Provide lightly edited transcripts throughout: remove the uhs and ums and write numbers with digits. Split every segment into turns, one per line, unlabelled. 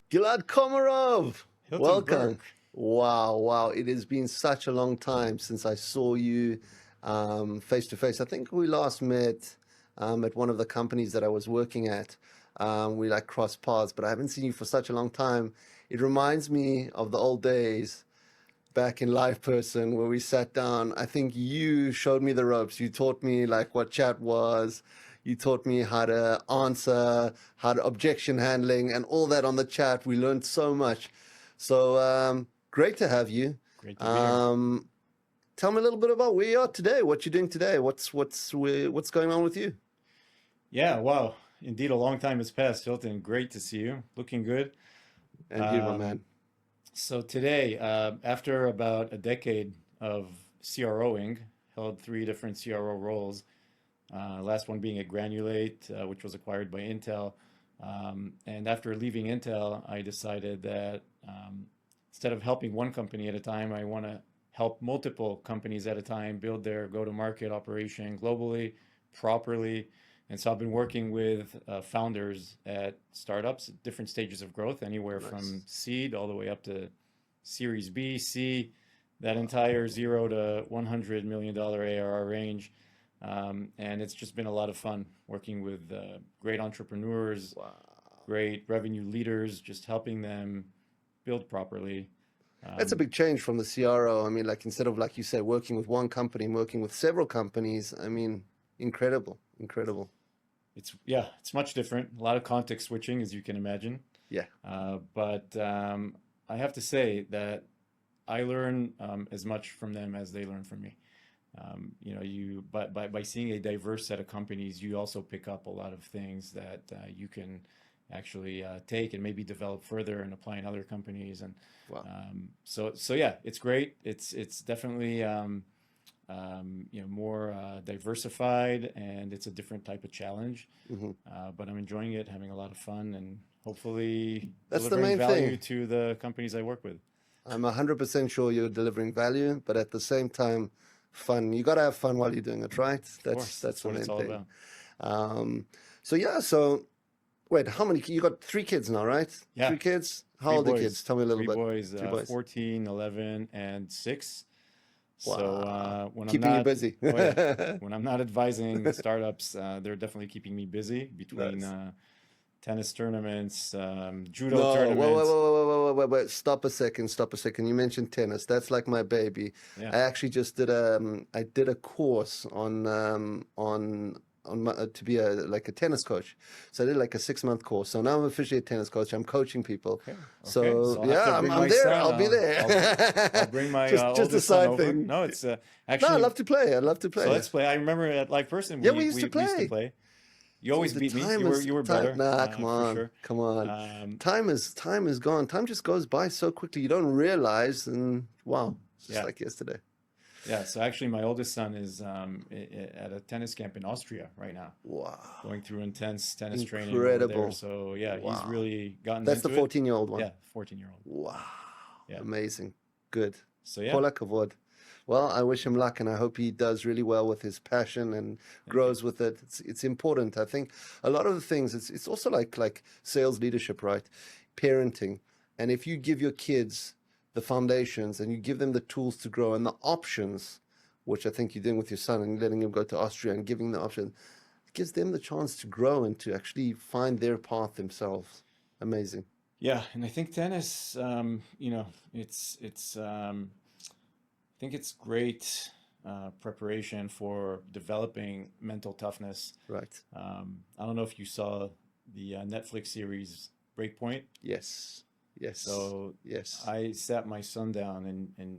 Gilad Komarov,
Hilton
welcome.
Burke.
Wow, wow. It has been such a long time since I saw you face to face. I think we last met at one of the companies that I was working at. We like crossed paths, but I haven't seen you for such a long time. It reminds me of the old days back in LivePerson where we sat down. I think you showed me the ropes. You taught me like what chat was. You taught me how to answer, how to objection handling, and all that on the chat. We learned so much. So great to have you.
Great to be here.
Um, Tell me a little bit about where you are today. What you're doing today. What's going on with you?
Yeah, wow. Indeed, a long time has passed, Hilton. Great to see you. Looking good.
And you, my
Um,
man.
so today, after about a decade of CROing, held three different CRO roles. Last one being at Granulate, which was acquired by Intel. And after leaving Intel, I decided that instead of helping one company at a time, I want to help multiple companies at a time build their go-to-market operation globally, properly. And so I've been working with founders at startups at different stages of growth, anywhere from
Nice.
seed all the way up to Series B, C, that entire $0 to $100 million ARR range. And it's just been a lot of fun working with great entrepreneurs,
Wow.
great revenue leaders, just helping them build properly.
That's a
Um,
big change from the CRO. I mean, like instead of like you said, working with one company, working with several companies. I mean, incredible, incredible.
it's much different. A lot of context switching, as you can imagine.
Yeah.
But I have to say that I learn as much from them as they learn from me. You by seeing a diverse set of companies, you also pick up a lot of things that you can actually take and maybe develop further and apply in other companies. And
Wow.
so yeah, it's great. It's definitely more diversified, and it's a different type of challenge.
Hmm.
But I'm enjoying it, having a lot of fun, and hopefully
That's the
delivering
main
value
thing.
to the companies I work with.
I'm 100% sure you're delivering value, but at the same time, fun. You got to have fun while you're doing it, right?
Of
That's
course,
that's
that's
the
what it's
main
all
thing.
about.
Um, so yeah. So wait, how many? You got three kids now, right?
Yeah,
Three kids. How
three
old are the kids?
boys,
Tell me a little
three
bit.
boys,
Three boys.
14, 11, and 6. So
Wow.
when I'm
Keeping you
not,
busy.
oh yeah, when I'm not advising startups, they're definitely keeping me busy between
Nice.
tennis tournaments, judo
No, wait, wait, wait,
tournaments.
wait, wait, wait, wait. Stop a second. Stop a second. You mentioned tennis. That's like my baby.
Yeah.
I actually just did I did a course on my, to be a like a tennis coach. So I did like a 6 month course. So now I'm officially a tennis coach. I'm coaching people.
Okay. Okay.
So
So I'll have to
yeah, I'm
bring
I'm
my
there.
son.
I'll be
I'll
there.
bring my
Just a
oldest son
side
over.
thing.
No, it's
No, I
actually.
love to play. I love to
So
play.
let's play. I remember at LivePerson
Yeah, we used to
we used to
play.
play. You always
The
beat me.
time is
You were
time.
better,
Nah, come
for
on,
sure.
come on.
Um,
Time is gone. Time just goes by so quickly. You don't realize, and wow, it's just
yeah.
like yesterday.
Yeah, so actually, my oldest son is at a tennis camp in Austria right now,
Wow,
going through intense tennis training over there.
incredible.
So yeah, he's
Wow,
really gotten
that's the
into it.
14-year-old one.
Yeah, 14-year-old.
Wow,
Yeah.
amazing, good.
So yeah,
Kola kavod. Well, I wish him luck, and I hope he does really well with his passion and
thank you.
grows with it. It's important. I think a lot of the things. It's also like sales leadership, right? Parenting, and if you give your kids the foundations and you give them the tools to grow and the options, which I think you're doing with your son and letting him go to Austria and giving the option, it gives them the chance to grow and to actually find their path themselves. Amazing.
Yeah, and I think tennis, it's I think it's great preparation for developing mental toughness.
Right.
I don't know if you saw the Netflix series Breakpoint.
Yes. Yes.
So
Yes.
I sat my son down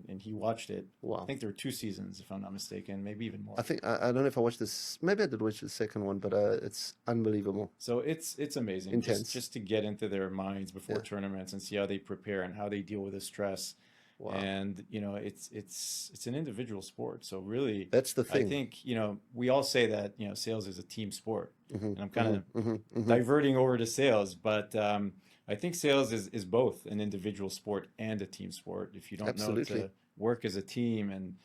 and he watched it. I
Wow.
think there were two seasons, if I'm not mistaken, maybe even
I
more.
think I don't know if I watched this. Maybe I did watch the second one, but it's unbelievable,
So it's amazing
intense.
just to get into their minds before
Yeah.
tournaments and see how they prepare and how they deal with the stress.
Wow.
And it's an individual sport. So really,
That's the
I
thing.
think, we all say that, sales is a team sport.
Hmm.
And I'm kind
Hmm.
of
Hmm. Hmm.
diverting over to sales, but I think sales is both an individual sport and a team sport. If you don't know
Absolutely.
to work as a team and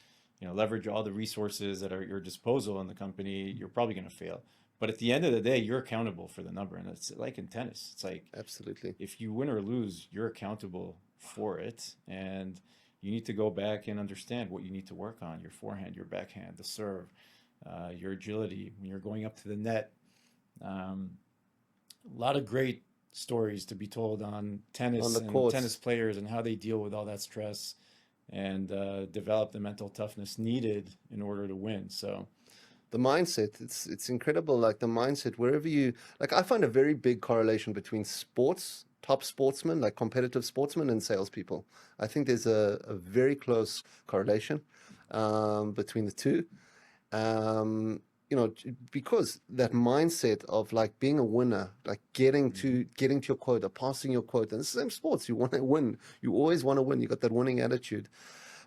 leverage all the resources that are at your disposal in the company, you're probably going to fail. But at the end of the day, you're accountable for the number. And it's like in tennis. It's like
Absolutely.
if you win or lose, you're accountable for it. And you need to go back and understand what you need to work on: your forehand, your backhand, the serve, your agility when you're going up to the net. A lot of great stories to be told on
On
tennis
the
and tennis
courts.
players and how they deal with all that stress and develop the mental toughness needed in order to win. So,
The mindset, it's incredible. Like the mindset, wherever you like, I find a very big correlation between sports, top sportsmen, like competitive sportsmen, and salespeople. I think there's a very close correlation between the two. Um, because that mindset of like being a winner, like
mhm.
getting to your quota, passing your quota. And it's the same sports. You want to win. You always want to win. You got that winning attitude.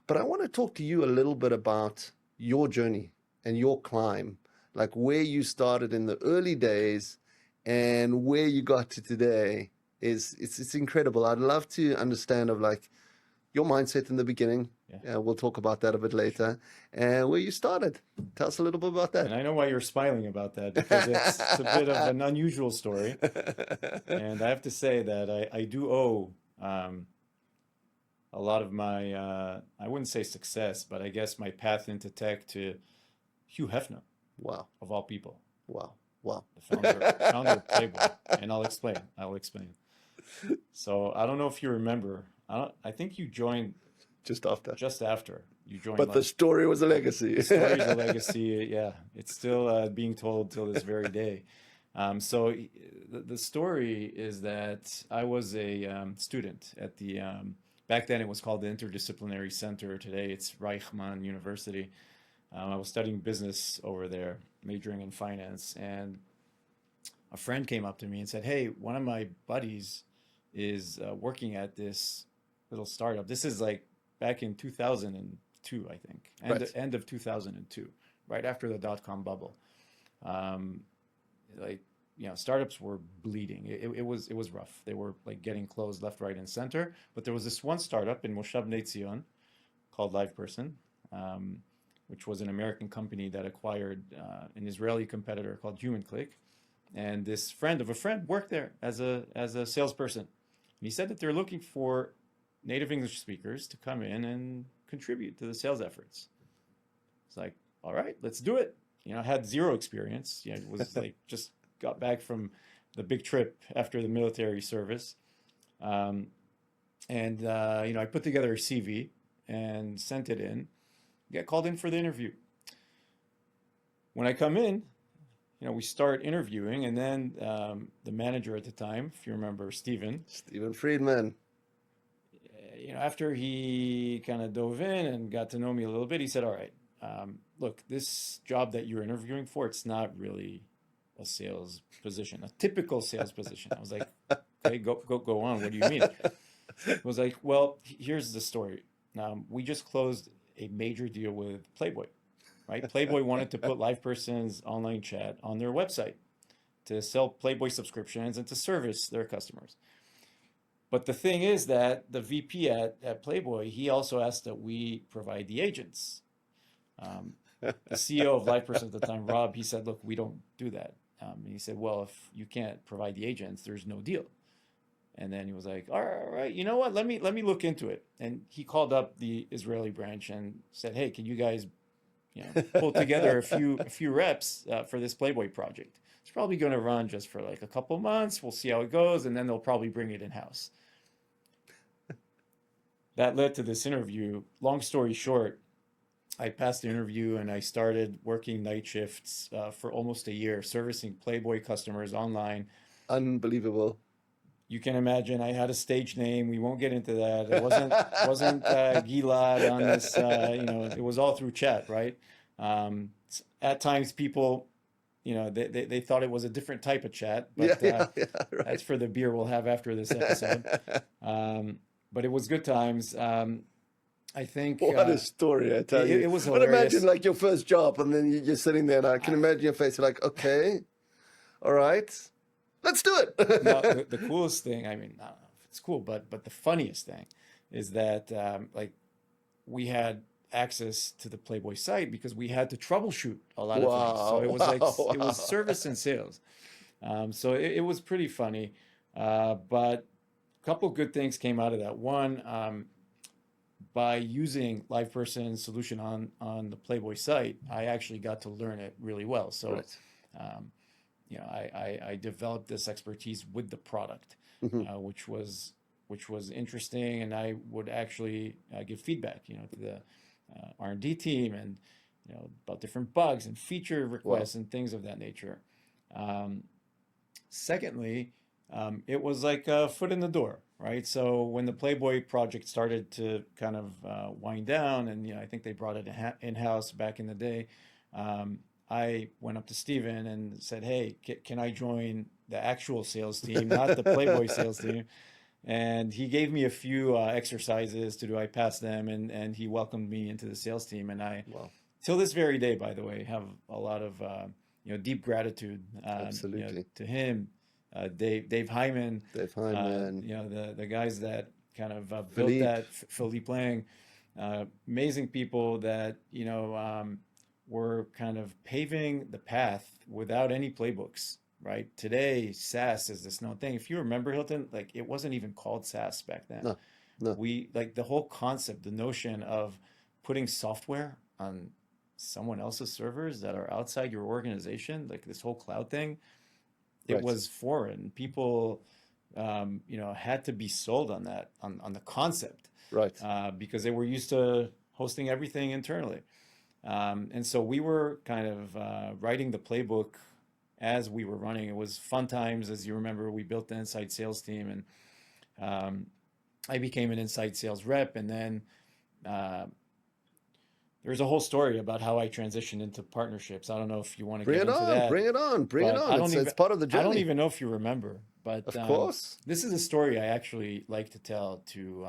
But I want to talk to you a little bit about your journey and your climb, like where you started in the early days and where you got to today. It's incredible. I'd love to understand of like your mindset in the beginning.
Yeah,
We'll talk about that a bit later, and where you started. Tell us a little bit about
and I know why you're smiling about that because it's a bit of an unusual story.
that.
And I have to say that I do owe a lot of my, I wouldn't say success, but I guess my path into tech to Hugh Hefner,
Wow,
of all people,
wow, wow.
the founder of Playboy. And I'll explain. So I don't know if you remember. I think you joined
Just after.
just after you joined
But the
Live.
story was a legacy.
The story is a legacy. Yeah, it's still being told till this very day. The story is that I was a student at the back then it was called the Interdisciplinary Center. Today it's Reichman University. I was studying business over there, majoring in finance, and a friend came up to me and said, "Hey, one of my buddies is working at this little startup." This is like back in 2002, I think,
Right.
end of 2002, right after the dot-com bubble. Um, like startups were bleeding. It was rough. They were like getting closed left, right, and center. But there was this one startup in Moshav Bnei Zion called LivePerson, um, which was an American company that acquired an Israeli competitor called HumanClick. And this friend of a friend worked there as a salesperson. And he said that they're looking for native English speakers to come in and contribute to the sales efforts. It's like, all right, let's do it. I had zero experience. It was like just got back from the big trip after the military service. Um, and I put together a CV and sent it in. Get called in for the interview. When I come in, we start interviewing, and then the manager at the time, if you remember, Steven,
Stephen Friedman.
after he kind of dove in and got to know me a little bit, he said, "All right, look, this job that you're interviewing for, it's not really a sales position, a typical sales position." I was like, "Okay, go on. What do you mean?" It was like, "Well, here's the story. We just closed a major deal with Playboy, right? Playboy wanted to put LivePerson's online chat on their website to sell Playboy subscriptions and to service their customers. But the thing is that the VP at Playboy, he also asked that we provide the agents. The CEO of LivePerson at the time, Rob, he said, look, we don't do that. And he said, well, if you can't provide the agents, there's no deal. And then he was like, all right, you know what? Let me look into it. And he called up the Israeli branch and said, hey, can you guys pull together a few reps for this Playboy project? It's probably going to run just for like a couple months. We'll see how it goes, and then they'll probably bring it in house. That led to this interview. Long story short, I passed the interview and I started working night shifts for almost a year, servicing Playboy customers online.
Unbelievable.
You can imagine I had a stage name. We won't get into that. It wasn't Gilad on this. It was all through chat, right? At times, people, they thought it was a different type of chat,
Yeah,
but
yeah,
that's
right.
for the beer we'll have after this episode. But it was good times. I think
What a story, I tell
it,
you.
it was
But imagine
hilarious.
like your first job and then you're sitting there and I can
I,
imagine your face. You're like, okay, all right, let's do
no,
it.
the coolest thing. I mean, I don't know if it's cool, but the funniest thing is that like we had access to the Playboy site because we had to troubleshoot a lot of things. So it
Wow,
was like
wow,
it was
wow.
service and sales. So it was pretty funny, but a couple good things came out of that. One, by using LivePerson solution on the Playboy site, I actually got to learn it really well. So,
Right.
um, I developed this expertise with the product,
Hmm.
which was interesting, and I would actually give feedback, to the R&D team and about different bugs and feature
Wow.
requests and things of that nature. Um, Secondly, it was like a foot in the door, right? So when the Playboy project started to kind of wind down, and I think they brought it in-house back in the day, I went up to Steven and said, "Hey, can I join the actual sales team, not the Playboy sales team?" And he gave me a few exercises to do. I passed them, and he welcomed me into the sales team. And I,
Wow.
till this very day, by the way, have a lot of deep gratitude
Absolutely.
to him, Dave Hyman,
Dave Hyman,
the guys that kind of built
Philippe.
that, Philippe Lang, amazing people that were kind of paving the path without any playbooks. Right today, SaaS is this known thing. If you remember, Hilton, like it wasn't even called SaaS back then.
No, no.
We like the whole concept, the notion of putting software on someone else's servers that are outside your organization, like this whole cloud thing, it
Right.
was foreign. People, had to be sold on that, on the concept,
Right.
because they were used to hosting everything internally. And so we were kind of writing the playbook as we were running. It was fun times, as you remember. We built the inside sales team, and um, I became an inside sales rep, and then uh, there's a whole story about how I transitioned into partnerships. I don't know if you want to
Bring
get
it
into
on.
that,
Bring it on. Bring it
but
on. It's part of the
I don't
journey.
even know if you remember. But
Of course.
this is a story I actually like to tell to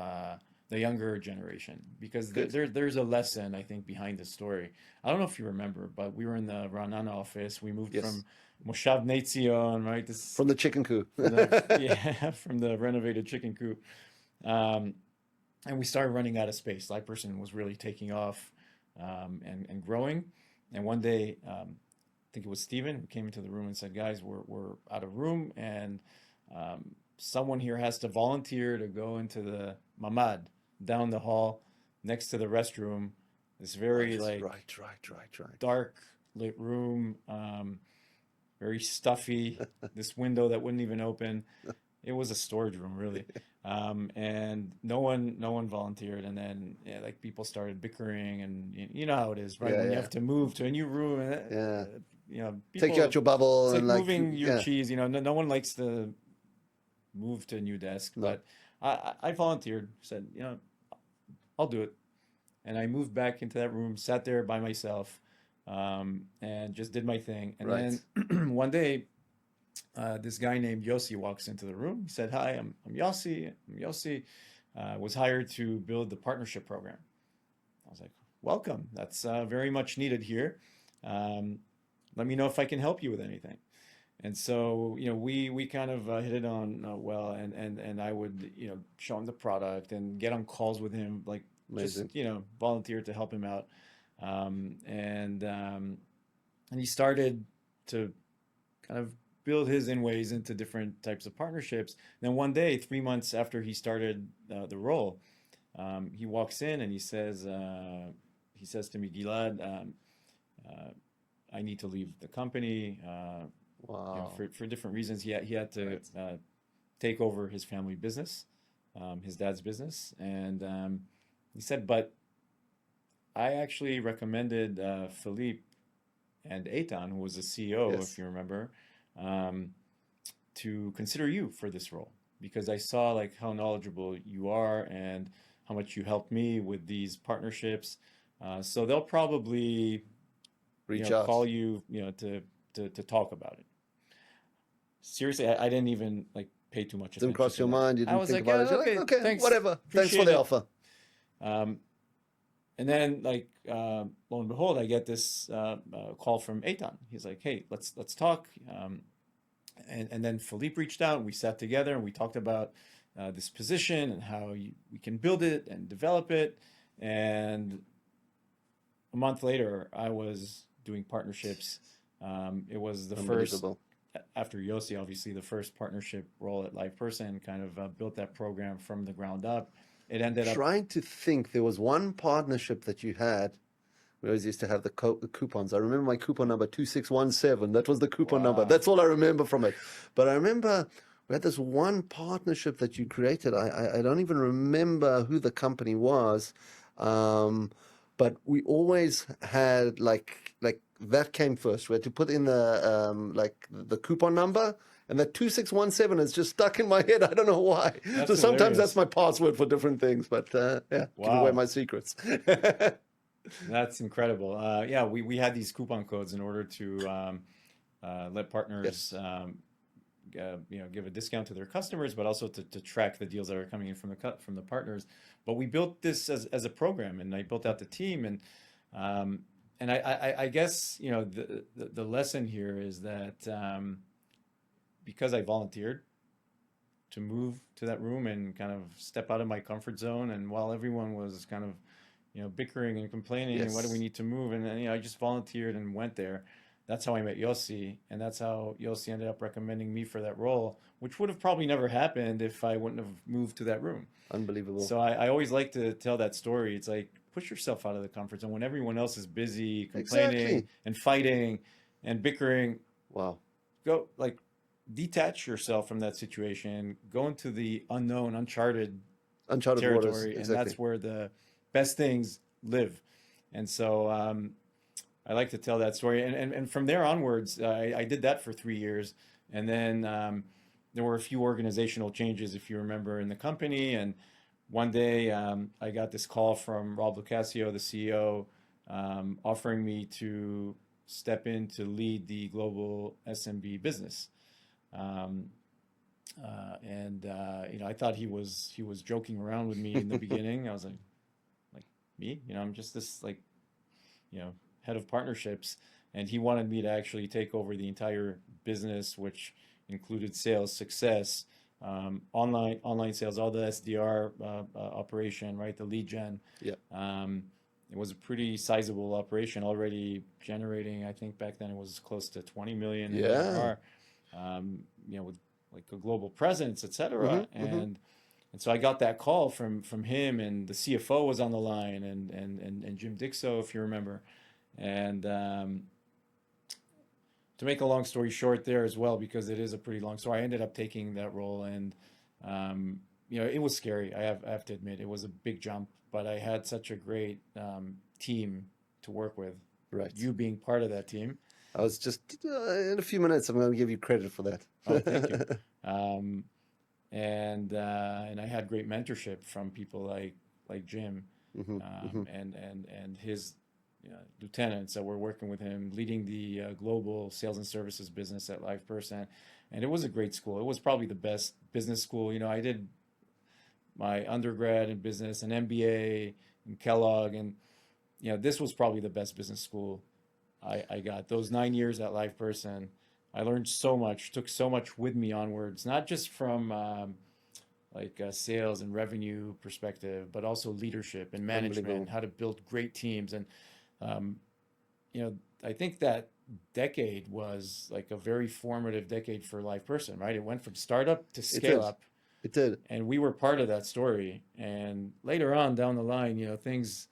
the younger generation because
Good.
there's a lesson I think behind the story. I don't know if you remember, but we were in the Ra'anana office. We moved
Yes.
from Moshav Neitzion, right? This
From the chicken coop.
from the yeah from the renovated chicken coop. Um, and we started running out of space. LivePerson was really taking off, and growing. And one day, I think it was Steven who came into the room and said, "Guys, we're out of room, and someone here has to volunteer to go into the mamad down the hall next to the restroom. This very
Right.
like
Right. Right. Right. Right.
dark lit room, very stuffy. This window that wouldn't even open. It was a storage room, really." And no one volunteered. And then, yeah, like people started bickering, and you know how it is, right?
Yeah.
When you
Yeah.
have to move to a new room, and
Yeah. Take you out
people,
your
it's
bubble
like
and like,
moving your
yeah.
cheese. No one likes to move to a new desk,
No.
but I volunteered, said, I'll do it. And I moved back into that room, sat there by myself, and just did my thing. And
Right.
then one day, this guy named Yossi walks into the room. He said, "Hi, I'm Yossi. I'm Yossi. Was hired to build the partnership program." I was like, "Welcome. That's very much needed here. Um, Let me know if I can help you with anything." And so, we kind of hit it on well, and I would, show him the product and get on calls with him, like just,
Amazing.
volunteer to help him out. And he started to kind of build his in ways into different types of partnerships. Then one day, 3 months after he started the role, he walks in and he says to me, "Gilad, uh, I need to leave the company.
Wow.
For different reasons. He had to
Right.
take over his family business, his dad's business, and he said, but I actually recommended Philippe and Eitan, who was the CEO, if
Yes.
you remember, um, to consider you for this role because I saw like how knowledgeable you are and how much you helped me with these partnerships. So they'll probably,
Reach
call
out.
you, to talk about it." Seriously, I didn't even like pay too much
Didn't
attention
cross
to
your
that.
mind. You
I
didn't
was
think
like,
about it.
"Yeah,
You're like,
okay,
okay,
thanks,
whatever. Thanks for
appreciate
the
it."
offer.
Um, and then, like, lo and behold, I get this call from Eitan. He's like, "Hey, let's talk." And then Philippe reached out, and we sat together, and we talked about this position and how we can build it and develop it. And month later, I was doing partnerships. It was the first,
Unbelievable.
after Yossi, obviously, the first partnership role at LivePerson, kind of built that program from the ground up. It ended up,
Trying to think, there was one partnership that you had. We always used to have the coupons. I remember my coupon number 2617. That was the coupon number.
wow,
That's all I remember from it. But I remember we had this one partnership that you created. I don't even remember who the company was. Um, but we always had like that came first. We had to put in the like the coupon number, and that 2617 is just stuck in my head. I don't know why. So
that's
sometimes that's
hilarious.
my password for different things. But yeah, give away
Wow.
my secrets.
That's incredible. Yeah, we had these coupon codes in order to let partners,
Yes.
give a discount to their customers, but also to track the deals that are coming in from from the partners. But we built this as a program, and I built out the team, um, and I guess the lesson here is that because I volunteered to move to that room and kind of step out of my comfort zone, and while everyone was kind of bickering and complaining, and why do we
Yes.
need to move? And then, I just volunteered and went there. That's how I met Yossi, and that's how Yossi ended up recommending me for that role, which would have probably never happened if I wouldn't have moved to that room.
Unbelievable.
So I always like to tell that story. It's like push yourself out of the comfort zone when everyone else is busy complaining
Exactly.
and fighting and bickering.
Wow.
Go like detach yourself from that situation, go into the unknown, uncharted
Uncharted waters.
territory, and
Exactly.
that's where the best things live. And so I like to tell that story. And from there onwards, I did that for 3 years. And then there were a few organizational changes, if you remember, in the company. And one day I got this call from Rob Lucasio, the CEO, offering me to step in to lead the global SMB business. Um, I thought he was joking around with me in the beginning. I was like me, I'm just this like head of partnerships, and he wanted me to actually take over the entire business, which included sales, success, online sales, all the SDR operation, right, the lead gen.
Yeah.
Um, it was a pretty sizable operation, already generating. I think back then it was close to 20 million in
Yeah.
ARR. With like a global presence,
Mm-hmm.
etc.
Mm-hmm.
And so I got that call from him, and the CFO was on the line, and Jim Dixo, if you remember. And to make a long story short, there as well, because it is a pretty long story, I ended up taking that role, and it was scary. I have to admit, it was a big jump, but I had such a great team to work with.
Right.
You being part of that team.
I was just in a few minutes. I'm going to give you credit for
Oh, thank you.
that.
Um, and I had great mentorship from people like Jim,
Mm-hmm. Mm-hmm.
and his lieutenants that were working with him, leading the global sales and services business at LivePerson. And it was a great school. It was probably the best business school. I did my undergrad in business, an MBA in Kellogg, and this was probably the best business school I got. Those 9 years at LivePerson, I learned so much, took so much with me onwards, not just from like sales and revenue perspective, but also leadership and management,
Unbelievable.
how to build great teams. And um, I think that decade was like a very formative decade for LivePerson, right? It went from startup to
It
scale
did.
up,
It did.
and we were part of that story. And later on down the line, things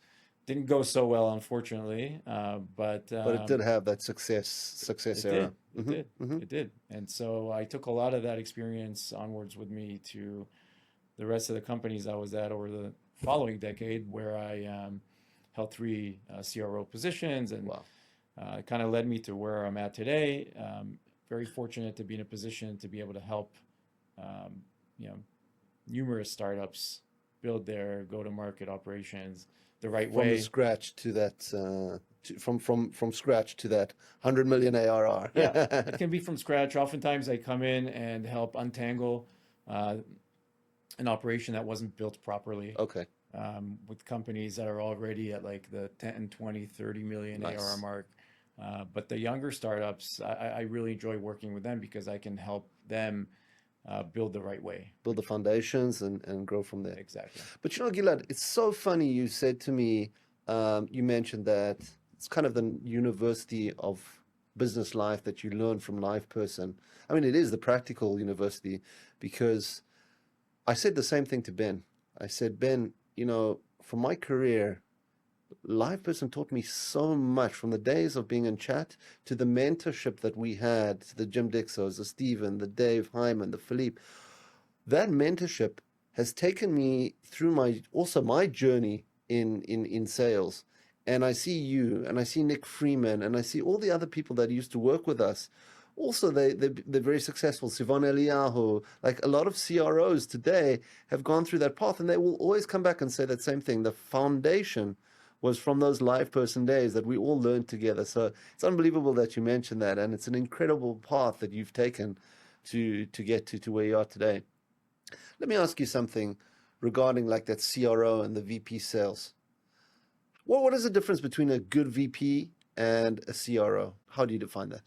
didn't go so well, unfortunately. But
But it did have that success
it
era.
did, it
Mm-hmm.
did,
Mm-hmm.
it did. And so I took a lot of that experience onwards with me to the rest of the companies I was at over the following decade, where I held three CRO positions, and
Wow.
it kind of led me to where I'm at today. Very fortunate to be in a position to be able to help, um, you know, numerous startups build their go-to-market operations the right
From the
way.
scratch to that, from scratch to that 100 million
Yeah, it
ARR.
can be from scratch. Oftentimes, I come in and help untangle uh, an operation that wasn't built properly,
Okay.
with companies that are already at like the 10, 20, 30 million ARR
Nice.
mark. But the younger startups, I really enjoy working with them because I can help them build the right way.
Build the foundations and grow from there.
Exactly.
But Gilad, it's so funny you said to me You mentioned that it's kind of the university of business life that you learn from LivePerson. I mean, it is the practical university because I said the same thing to Ben. I said, Ben, for my career, LivePerson taught me so much from the days of being in chat to the mentorship that we had, the Jim Dixos, the Stephen, the Dave Hyman, the Philippe. That mentorship has taken me through my journey in sales. And I see you, and I see Nick Freeman, and I see all the other people that used to work with us. Also, they're very successful. Sivan Eliyahu, like a lot of CROs today have gone through that path, and they will always come back and say that same thing. The foundation was from those LivePerson days that we all learned together. So it's unbelievable that you mentioned that, and it's an incredible path that you've taken to get to where you are today. Let me ask you something regarding like that CRO and the VP sales. What is the difference between a good VP and a CRO? How do you define that?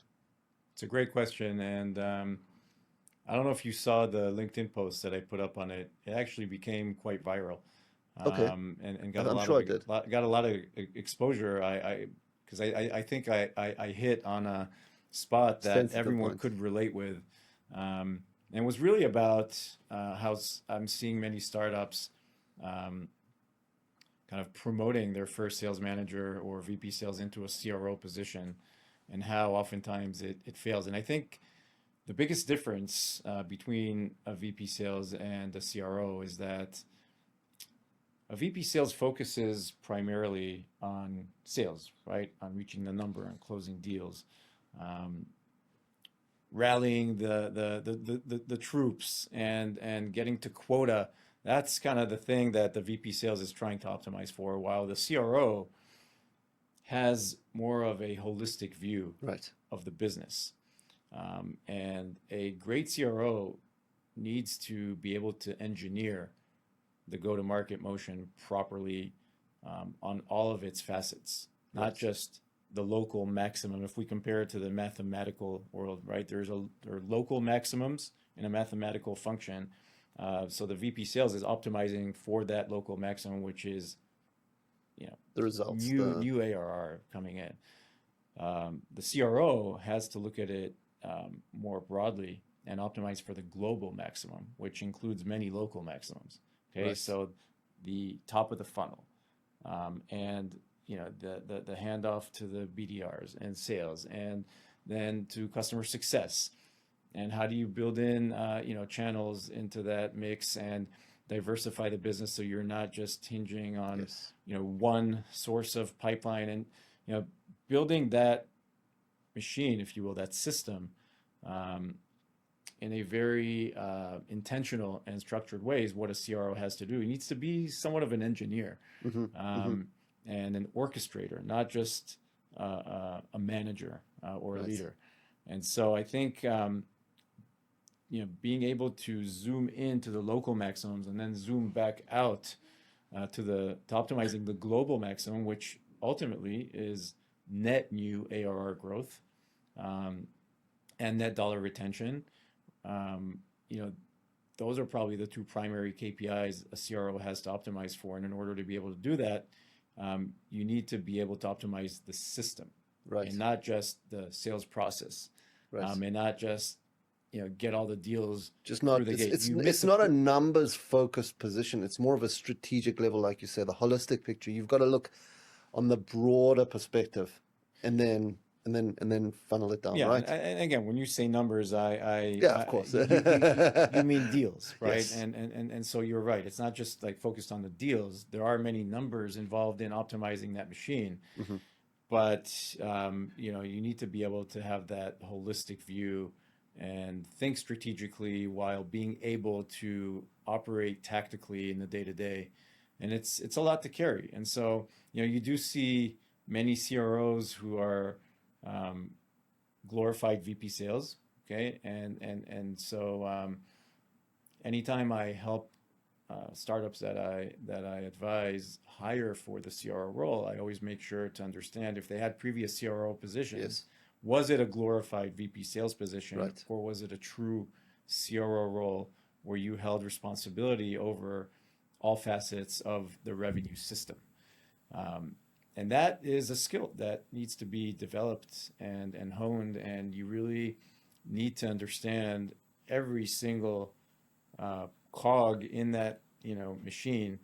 It's a great question, and I don't know if you saw the LinkedIn post that I put up on it. It actually became quite viral,
Okay,
and got a
I'm
lot
sure
of
I did.
got a lot of exposure. Because I think I hit on a spot that
Sensitive
everyone
point.
could relate with, and was really about how I'm seeing many startups kind of promoting their first sales manager or VP sales into a CRO position, and how oftentimes it fails. And I think the biggest difference between a VP sales and a CRO is that a VP sales focuses primarily on sales, right? On reaching the number and closing deals, um, rallying the troops and getting to quota. That's kind of the thing that the VP sales is trying to optimize for, while the CRO has more of a holistic view
Right.
of the business. And a great CRO needs to be able to engineer the go-to-market motion properly on all of its facets, not
Right.
just the local maximum. If we compare it to the mathematical world, right, there are local maximums in a mathematical function. So the VP sales is optimizing for that local maximum, which is,
The results.
new ARR coming in. The CRO has to look at it more broadly and optimize for the global maximum, which includes many local maximums. Okay,
Right.
so the top of the funnel, and the handoff to the BDRs and sales, and then to customer success, and how do you build in channels into that mix and diversify the business so you're not just hinging on
Yes.
one source of pipeline, and you know building that machine, if you will, that system, um, in a very intentional and structured way is what a CRO has to do. He needs to be somewhat of an engineer,
Mm-hmm. Mm-hmm.
and an orchestrator, not just a manager or a
Right.
leader. And so I think being able to zoom into the local maximums and then zoom back out to optimizing the global maximum, which ultimately is net new ARR growth, um, and net dollar retention. Um, you know, those are probably the two primary KPIs a CRO has to optimize for. And in order to be able to do that, you need to be able to optimize the system
Right.
and not just the sales process,
Right.
and not just get all the deals
Just
through
not
the gate. You
it's
miss a
not a numbers focused position. It's more of a strategic level, like you say, the holistic picture. You've got to look on the broader perspective, and then funnel it down,
Yeah,
right?
and again, when you say numbers,
Yeah, of course.
you mean deals, right?
Yes.
And so you're right. It's not just like focused on the deals. There are many numbers involved in optimizing that machine,
Hmm.
but you need to be able to have that holistic view and think strategically while being able to operate tactically in the day to day. And it's a lot to carry. And so you do see many CROs who are um, glorified VP sales. Okay, and so anytime I help startups that I advise hire for the CRO role, I always make sure to understand if they had previous CRO positions,
Yes.
was it a glorified VP sales position,
Right.
or was it a true CRO role where you held responsibility over all facets of the revenue system? and that is a skill that needs to be developed and honed, and you really need to understand every single cog in that machine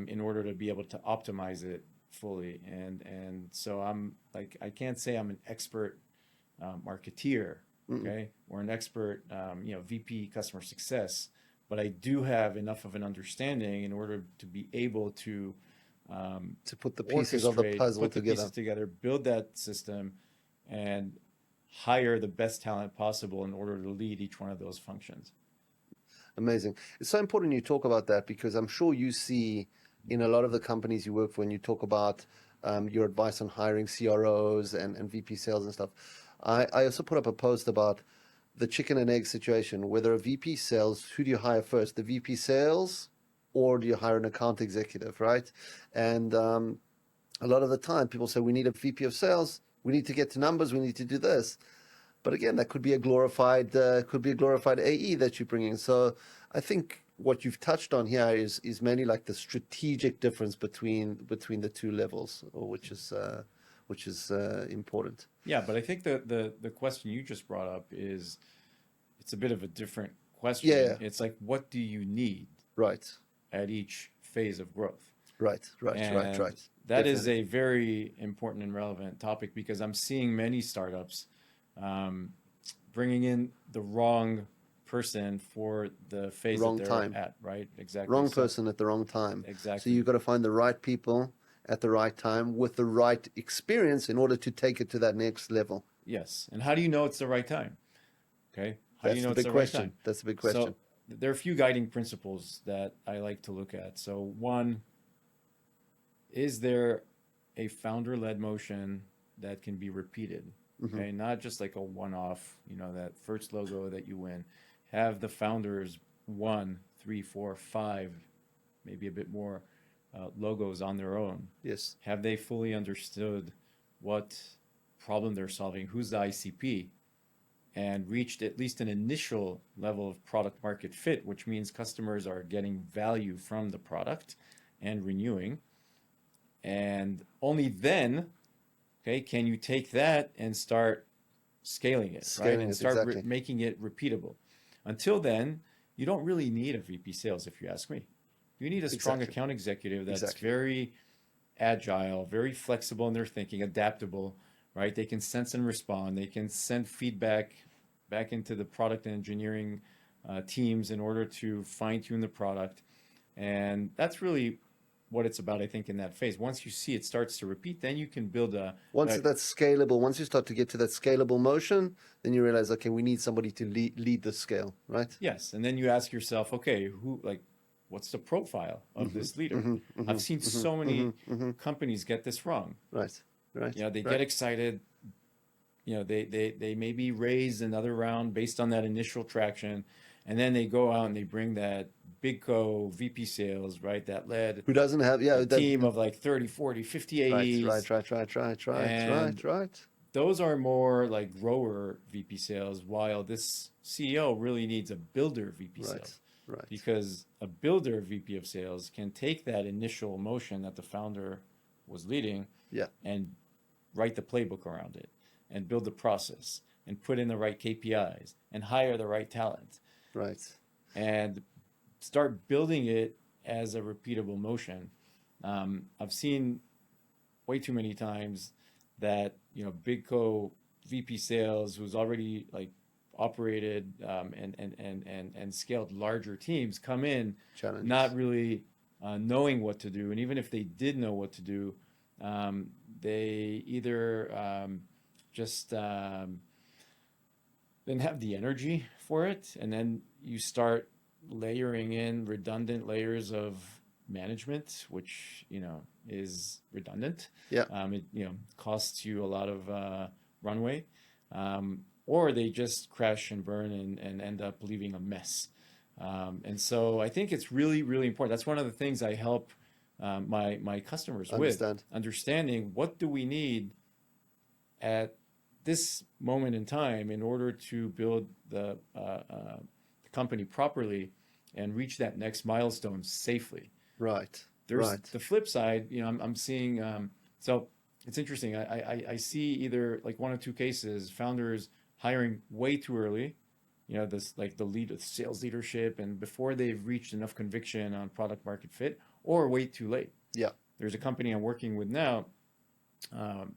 in order to be able to optimize it fully. And so I'm like, I can't say I'm an expert marketeer,
Mm.
okay, or an expert VP customer success, but I do have enough of an understanding in order to be able to
To put the pieces of the
orchestrate,
puzzle
put the
together.
pieces together, build that system, and hire the best talent possible in order to lead each one of those functions.
Amazing. It's so important you talk about that because I'm sure you see in a lot of the companies you work for, when you talk about your advice on hiring CROs and VP sales and stuff. I also put up a post about the chicken and egg situation, whether a VP sales, who do you hire first, the VP sales, or do you hire an account executive, right? And a lot of the time people say, we need a VP of sales, we need to get to numbers, we need to do this. But again, that could be a glorified AE that you're bringing. So I think what you've touched on here is mainly like the strategic difference between the two levels, or which is important.
Yeah, but I think the question you just brought up is it's a bit of a different
Yeah,
question.
yeah.
It's like, what do you need
Right,
at each phase of growth?
right.
And that is
Definitely.
a very important and relevant topic because I'm seeing many startups um, bringing in the wrong person for the phase that
Wrong
they're
time,
at, right? Exactly.
wrong
So,
person at the wrong time. So
exactly.
you've got to find the right people at the right time with the right experience in order to take it to that next level.
Yes. And how do you know it's the right time? Okay. How do you
That's
know
the
it's
big
the right time?
question. That's the big question.
So, there are a few guiding principles that I like to look at. So, one, is there a founder led motion that can be repeated?
Hmm.
Okay, not just like a one off, that first logo that you win. Have the founders one, three, four, five, maybe a bit more logos on their own.
Yes.
Have they fully understood what problem they're solving? Who's the ICP? And reached at least an initial level of product market fit, which means customers are getting value from the product and renewing. And only then, okay, can you take that and start scaling it, right?
Scaling
And
it,
start
exactly.
making it repeatable. Until then, you don't really need a VP sales, if you ask me. You need a strong
Exactly.
account executive that's
Exactly.
very agile, very flexible in their thinking, adaptable, right? They can sense and respond. They can send feedback back into the product and engineering teams in order to fine tune the product. And that's really what it's about, I think, in that phase. Once you see it starts to repeat, then you can build
Once
a
that's scalable, once you start to get to that scalable motion, then you realize, okay, we need somebody to lead the scale, right?
yes. And then you ask yourself, okay, what's the profile of
Mm-hmm.
this leader?
Mm-hmm.
I've
Mm-hmm.
seen
Mm-hmm.
so many
Mm-hmm. Mm-hmm.
companies get this wrong.
Right. Right.
They get
Right.
excited. They maybe raise another round based on that initial traction, and then they go out and they bring that big co VP sales, right? That led
Who doesn't have,
a
yeah,
team of like 30, 40, 50 AEs.
right.
And
Right.
those are more like grower VP sales, while this CEO really needs a builder VP
Right.
sales.
Right.
Because a builder VP of sales can take that initial motion that the founder was leading
Yeah.
and write the playbook around it and build the process and put in the right KPIs and hire the right talent
Right.
and start building it as a repeatable motion. I've seen way too many times that big co VP sales who's already like operated and scaled larger teams come in
Challenges.
not really knowing what to do, and even if they did know what to do, they either just didn't have the energy for it, and then you start layering in redundant layers of management, which is redundant.
Yeah.
It costs you a lot of runway, or they just crash and burn and end up leaving a mess. And so I think it's really, really important. That's one of the things I help my customers with,
Understand.
understanding what do we need at this moment in time in order to build the company properly and reach that next milestone safely.
Right.
There's
Right.
the flip side. I'm seeing So it's interesting. I see either like one or two cases, founders hiring way too early, this like the sales leadership, and before they've reached enough conviction on product market fit, or way too late.
Yeah.
There's a company I'm working with now, um,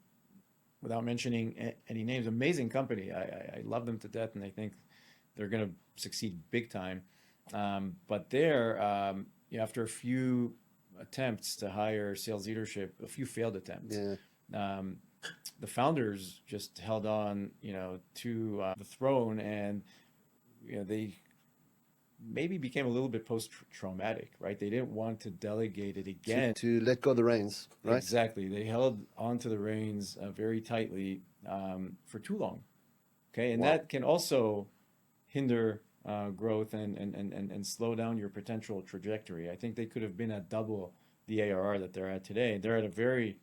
without mentioning any names, amazing company. I love them to death, and I think they're going to succeed big time. But there, after a few attempts to hire sales leadership, a few failed attempts,
Yeah.
um, the founders just held on, to the throne, and they maybe became a little bit post-traumatic, right? They didn't want to delegate it again.
To let go of the reins, right?
Exactly. They held onto the reins very tightly for too long. Okay, and
Wow.
that can also hinder growth and slow down your potential trajectory. I think they could have been at double the ARR that they're at today. They're at a very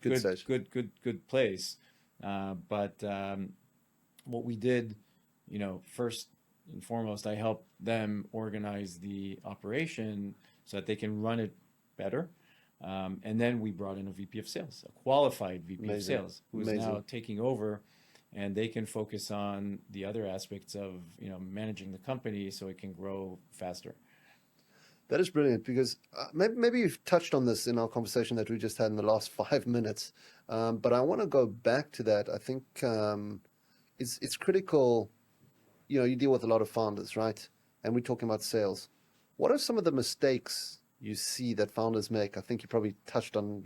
Good stage.
good place. But what we did, first and foremost, I helped them organize the operation so that they can run it better. And then we brought in a VP of sales, a qualified VP of
Amazing.
sales, who is
Amazing.
now taking over, and they can focus on the other aspects of managing the company so it can grow faster.
That is brilliant, because maybe you've touched on this in our conversation that we just had in the last 5 minutes, but I want to go back to that. I think it's critical. You deal with a lot of founders, right? And we're talking about sales. What are some of the mistakes you see that founders make? I think you've touched on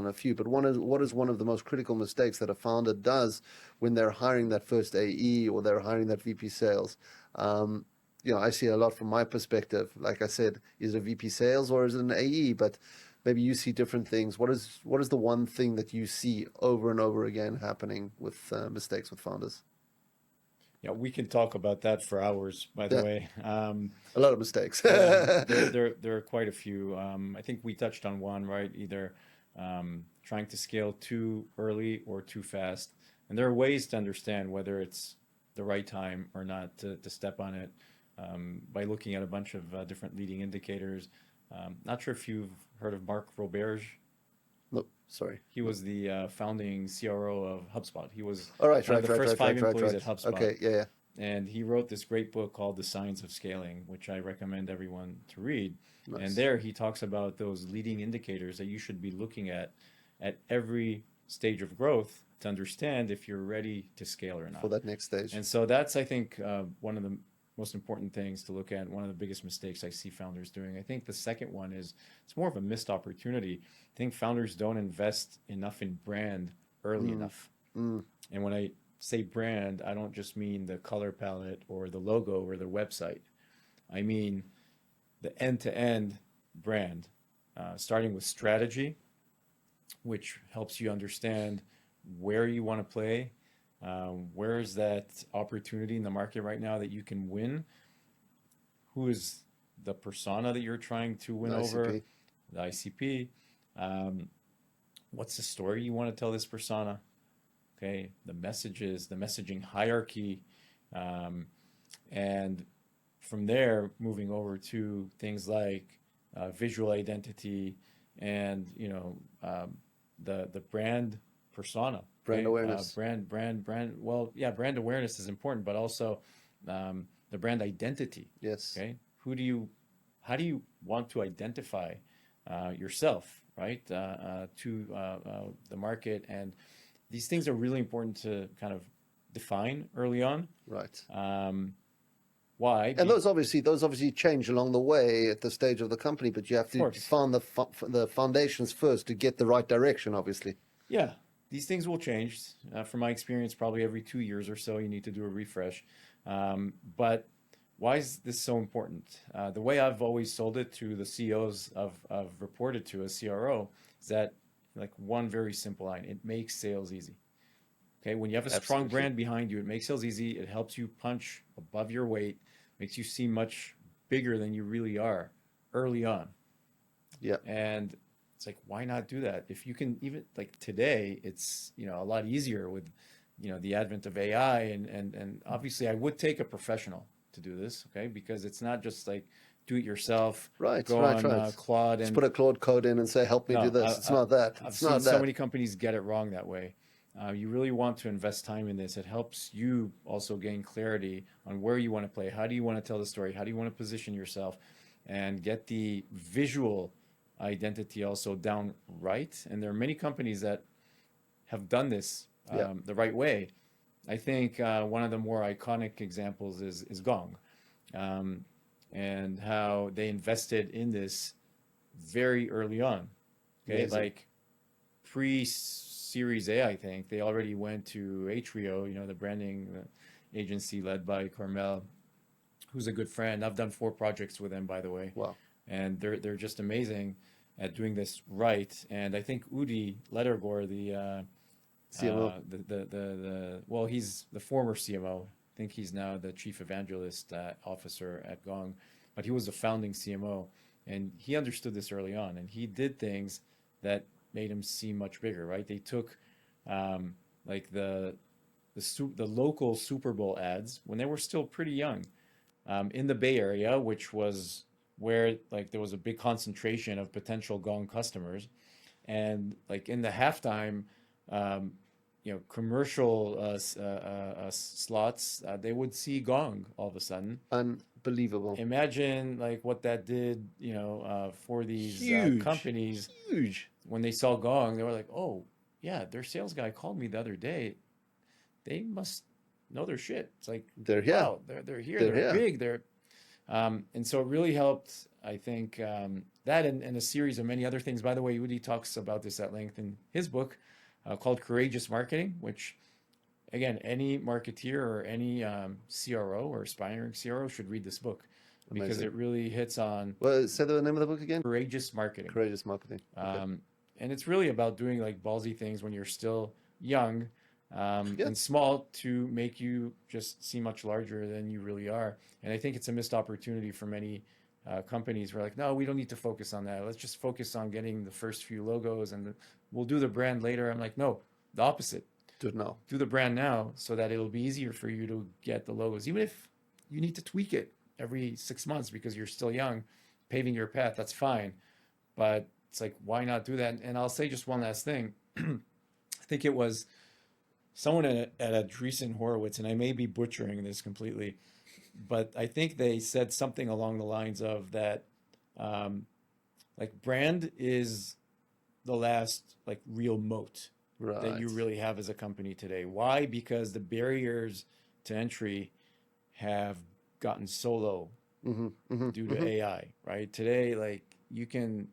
a few, but what is one of the most critical mistakes that a founder does when they're hiring that first AE or they're hiring that VP sales? I see a lot from my perspective. Like I said, is it a VP sales or is it an AE? But maybe you see different things. What is the one thing that you see over and over again happening with mistakes with founders?
Yeah, we can talk about that for hours, by the
Yeah.
way.
A lot of mistakes.
Yeah, there are quite a few. I think we touched on one, right? Either trying to scale too early or too fast. And there are ways to understand whether it's the right time or not to step on it by looking at a bunch of different leading indicators. Not sure if you've heard of Mark Roberge.
Nope, sorry.
He was the founding CRO of HubSpot. He was
All right,
one of the
right,
first
right,
five
right,
employees
right.
at HubSpot.
Okay, yeah.
And he wrote this great book called The Science of Scaling, which I recommend everyone to read.
Nice.
And there he talks about those leading indicators that you should be looking at every stage of growth to understand if you're ready to scale or not.
For that next stage.
And so that's, I think, one of the most important things to look at, one of the biggest mistakes I see founders doing. I think the second one is it's more of a missed opportunity. I think founders don't invest enough in brand early enough. And when I say brand, I don't just mean the color palette or the logo or the website. I mean the end-to-end brand, starting with strategy, which helps you understand where you want to play, where is that opportunity in the market right now that you can win, who is the persona that you're trying to win over, the ICP, what's the story you want to tell this persona, okay, the messages, the messaging hierarchy, and from there moving over to things like visual identity and the brand persona,
brand awareness,
brand. Well, yeah, brand awareness is important, but also the brand identity.
Yes.
Okay, how do you want to identify yourself, right, to the market? And these things are really important to kind of define early on.
Right.
Why?
And those obviously change along the way at the stage of the company, but you have to find the foundations first to get the right direction, obviously.
Yeah, these things will change. From my experience, probably every 2 years or so, you need to do a refresh. But why is this so important? The way I've always sold it to the CEOs I've reported to as CRO is that, like, one very simple line: it makes sales easy. Okay, when you have a strong brand behind you, it makes sales easy. It helps you punch above your weight, makes you seem much bigger than you really are early on.
Yeah.
And it's like, why not do that? If you can, even like today, it's a lot easier with the advent of AI, and obviously I would take a professional to do this, okay? Because it's not just like do it yourself,
Right,
go
right,
on
right.
Claude
Just
and
put a Claude code in and say, help me do
no,
this. It's not that.
I've
It's
seen
not
so
that.
many companies get it wrong that way. You really want to invest time in this. It helps you also gain clarity on where you want to play. How do you want to tell the story? How do you want to position yourself? And get the visual identity also down right. And there are many companies that have done this
Yeah,
the right way. I think one of the more iconic examples is Gong, um, and how they invested in this very early on. Okay,
amazing.
like pre-Series A, I think they already went to Atrio, the branding agency led by Carmel, who's a good friend. I've done 4 projects with them, by the way,
Wow.
and they're just amazing at doing this right. And I think Udi Ledergor,
CMO.
well, he's the former CMO. I think he's now the chief evangelist officer at Gong, but he was the founding CMO, and he understood this early on, and he did things that made him seem much bigger. Right? They took like the local Super Bowl ads when they were still pretty young in the Bay Area, which was where like there was a big concentration of potential Gong customers, and like in the halftime, um, commercial slots, they would see Gong all of a sudden.
Unbelievable.
Imagine like what that did, for these
Huge.
companies
Huge.
when they saw Gong. They were like, "Oh, yeah, their sales guy called me the other day. They must know their shit." It's like,
They're here.
wow, they're here,
They're
they're
here.
big, and so it really helped, I think, that and a series of many other things. By the way, Udi talks about this at length in his book called Courageous Marketing, which, again, any marketeer or any CRO or aspiring CRO should read this book because
Amazing.
it really hits on
Well, say the name of the book again.
courageous marketing.
Courageous Marketing. Okay.
And it's really about doing like ballsy things when you're still young
Yeah.
and small to make you just seem much larger than you really are. And I think it's a missed opportunity for many companies. We're like, no, we don't need to focus on that. Let's just focus on getting the first few logos and we'll do the brand later. I'm like, no, the opposite.
Do it now.
Do the brand now so that it'll be easier for you to get the logos, even if you need to tweak it every 6 months because you're still young, paving your path. That's fine. But it's like, why not do that? And I'll say just one last thing. I think it was someone at a Andreessen Horowitz, and I may be butchering this completely, but I think they said something along the lines of that, like brand is the last like real moat that you
Right.
really have as a company today. Why? Because the barriers to entry have gotten so low
Mm-hmm. Mm-hmm.
due to
Mm-hmm.
AI, right? Today, like you can,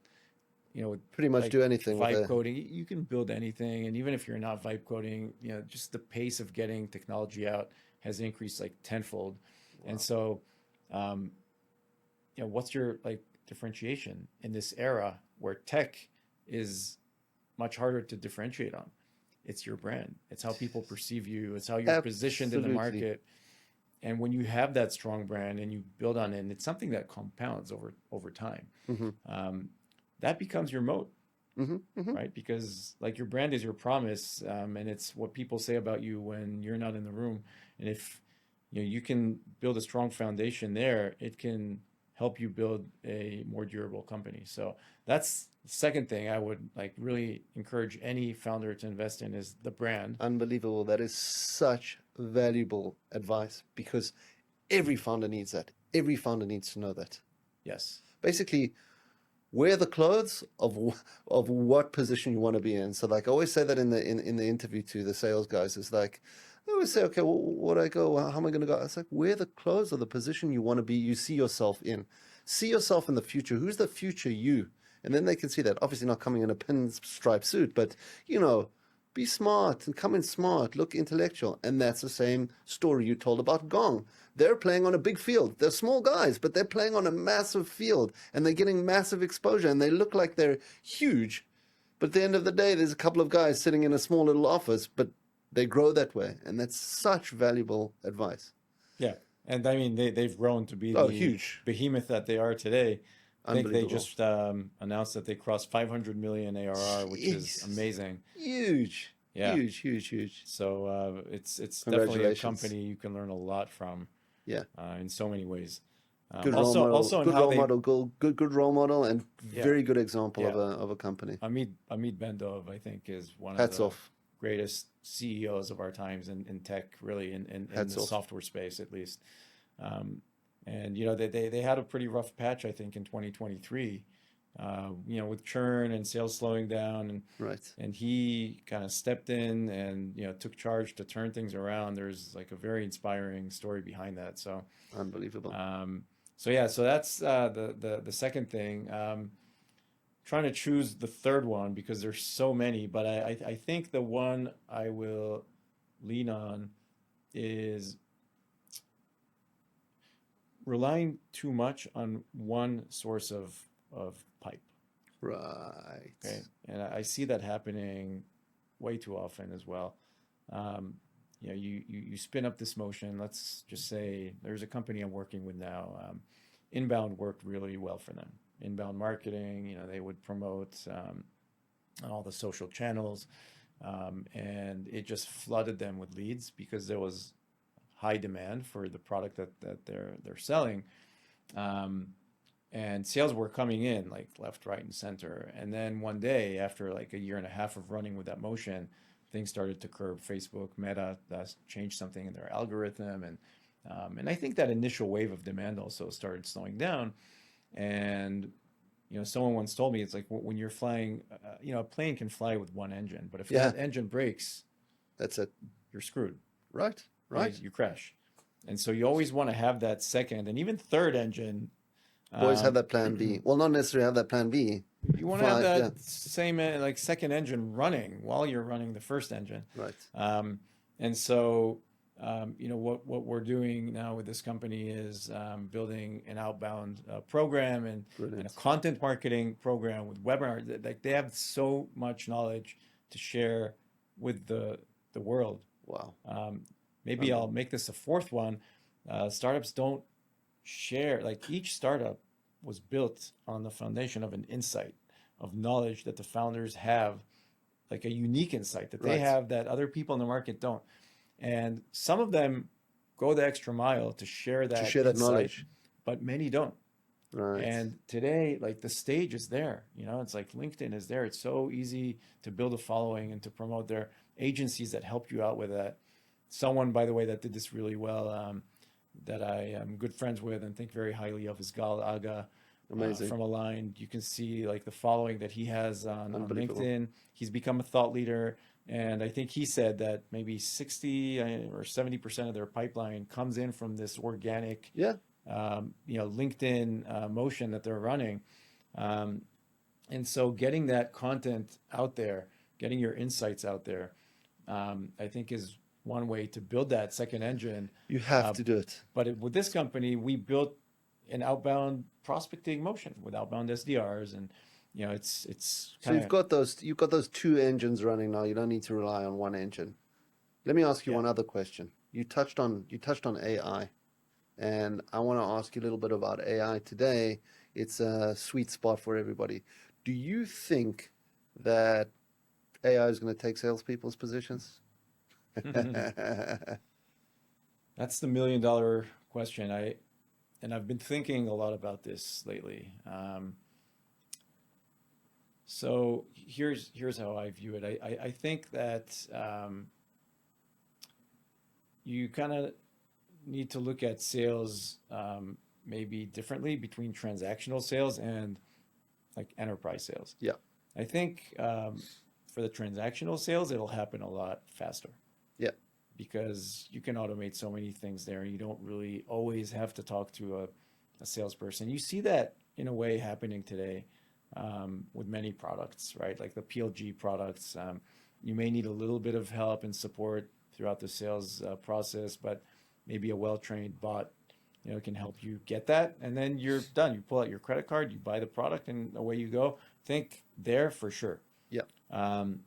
Pretty much
like
do anything with
vibe
a.
coding, you can build anything. And even if you're not vibe coding, just the pace of getting technology out has increased like tenfold. And
Wow.
so, um, what's your like differentiation in this era where tech is much harder to differentiate on? It's your brand. It's how people perceive you. It's how you're positioned in the
Absolutely.
market. And when you have that strong brand and you build on it, and it's something that compounds over time,
Mm-hmm.
um, that becomes your moat,
Mm-hmm. Mm-hmm.
right? Because like your brand is your promise, and it's what people say about you when you're not in the room. And if you can build a strong foundation there, it can help you build a more durable company. So that's the second thing I would like really encourage any founder to invest in is the brand.
Unbelievable. That is such valuable advice because every founder needs that. Every founder needs to know that.
Yes.
Basically, wear the clothes of what position you want to be in. So, like I always say that in the interview to the sales guys is like, I always say, okay, well, what do I go? How am I going to go? It's like wear the clothes of the position you want to be. You see yourself in. See yourself in the future. Who's the future you? And then they can see that. Obviously, not coming in a pinstripe suit, but be smart and come in smart. Look intellectual, and that's the same story you told about Gong. They're playing on a big field. They're small guys, but they're playing on a massive field, and they're getting massive exposure, and they look like they're huge. But at the end of the day, there's a couple of guys sitting in a small little office, but they grow that way, and that's such valuable advice.
Yeah. And I mean, they've grown to be
Oh,
the
huge.
behemoth that they are today. I think they
Unbelievable.
just announced that they crossed 500 million ARR, which is
Jesus.
amazing.
Huge.
Yeah.
Huge, huge, huge.
So it's definitely a
Congratulations.
company you can learn a lot from
Yeah.
in so many ways.
Good role
Also,
model,
also in
good
how
role
they,
model, good role model, and
yeah,
very good example
yeah.
of a company.
Amit Bendov, I think, is one of
Hats
the
off,
greatest CEOs of our times in tech, really, in
hats
the
off.
software space at least. Um, and they had a pretty rough patch, I think, in 2023. With churn and sales slowing down,
Right,
and he kind of stepped in and took charge to turn things around. There's like a very inspiring story behind that. So,
unbelievable.
um, so that's the second thing. Trying to choose the third one because there's so many, but I think the one I will lean on is relying too much on one source of pipe.
Right.
Okay, and I see that happening way too often as well. Um, you spin up this motion. Let's just say there's a company I'm working with now. Inbound worked really well for them. Inbound marketing, they would promote on all the social channels, and it just flooded them with leads because there was high demand for the product that they're selling. Um, and sales were coming in like left, right, and center. And then one day, after like a year and a half of running with that motion, things started to curb. Facebook, Meta, changed something in their algorithm, and I think that initial wave of demand also started slowing down. And someone once told me it's like when you're flying, a plane can fly with one engine, but if
Yeah,
that engine breaks,
that's it.
you're screwed.
Right, right.
You crash. And so you always want to have that second and even third engine.
Always have
Um,
that plan B. Well, not necessarily have that plan B.
you want to have
Fly, yeah,
that same like second engine running while you're running the first engine.
right.
Um, and so, what we're doing now with this company is building an outbound program and a
Brilliant.
content marketing program with webinars. Like they have so much knowledge to share with the world.
Wow.
Um, Maybe I'll
Unbelievable.
make this a fourth one. Startups don't share, like each startup was built on the foundation of an insight, of knowledge that the founders have, like a unique insight that they
Right.
have that other people in the market don't. And some of them go the extra mile to share
To
that
share that
insight,
knowledge.
but many don't.
Right.
And today, like the stage is there, it's like LinkedIn is there. It's so easy to build a following and to promote their agencies that help you out with that. Someone, by the way, that did this really well, that I am good friends with and think very highly of is Gal Aga
Amazing.
from Aligned. You can see like the following that he has on
Unbelievable.
LinkedIn. He's become a thought leader. And I think he said that maybe 60 or 70% of their pipeline comes in from this organic
Yeah.
LinkedIn motion that they're running. Um, and so getting that content out there, getting your insights out there, I think is one way to build that second engine.
You have
Uh,
to do it.
but with this company, we built an outbound prospecting motion with outbound SDRs, and it's
So
kind of
you've got those two engines running now. You don't need to rely on one engine. Let me ask you
yeah.
one other question. You touched on AI, and I want to ask you a little bit about AI today. It's a sweet spot for everybody. Do you think that AI is going to take salespeople's positions?
That's the $1 million question. I've been thinking a lot about this lately. So here's how I view it. I think that you kind of need to look at sales maybe differently between transactional sales and like enterprise sales.
Yeah,
I think for the transactional sales, it'll happen a lot faster
yeah,
because you can automate so many things there. You don't really always have to talk to a salesperson. You see that in a way happening today with many products, right? Like the PLG products. You may need a little bit of help and support throughout the sales process, but maybe a well-trained bot, can help you get that, and then you're done. You pull out your credit card, you buy the product, and away you go. Think there for sure.
yeah.
Um,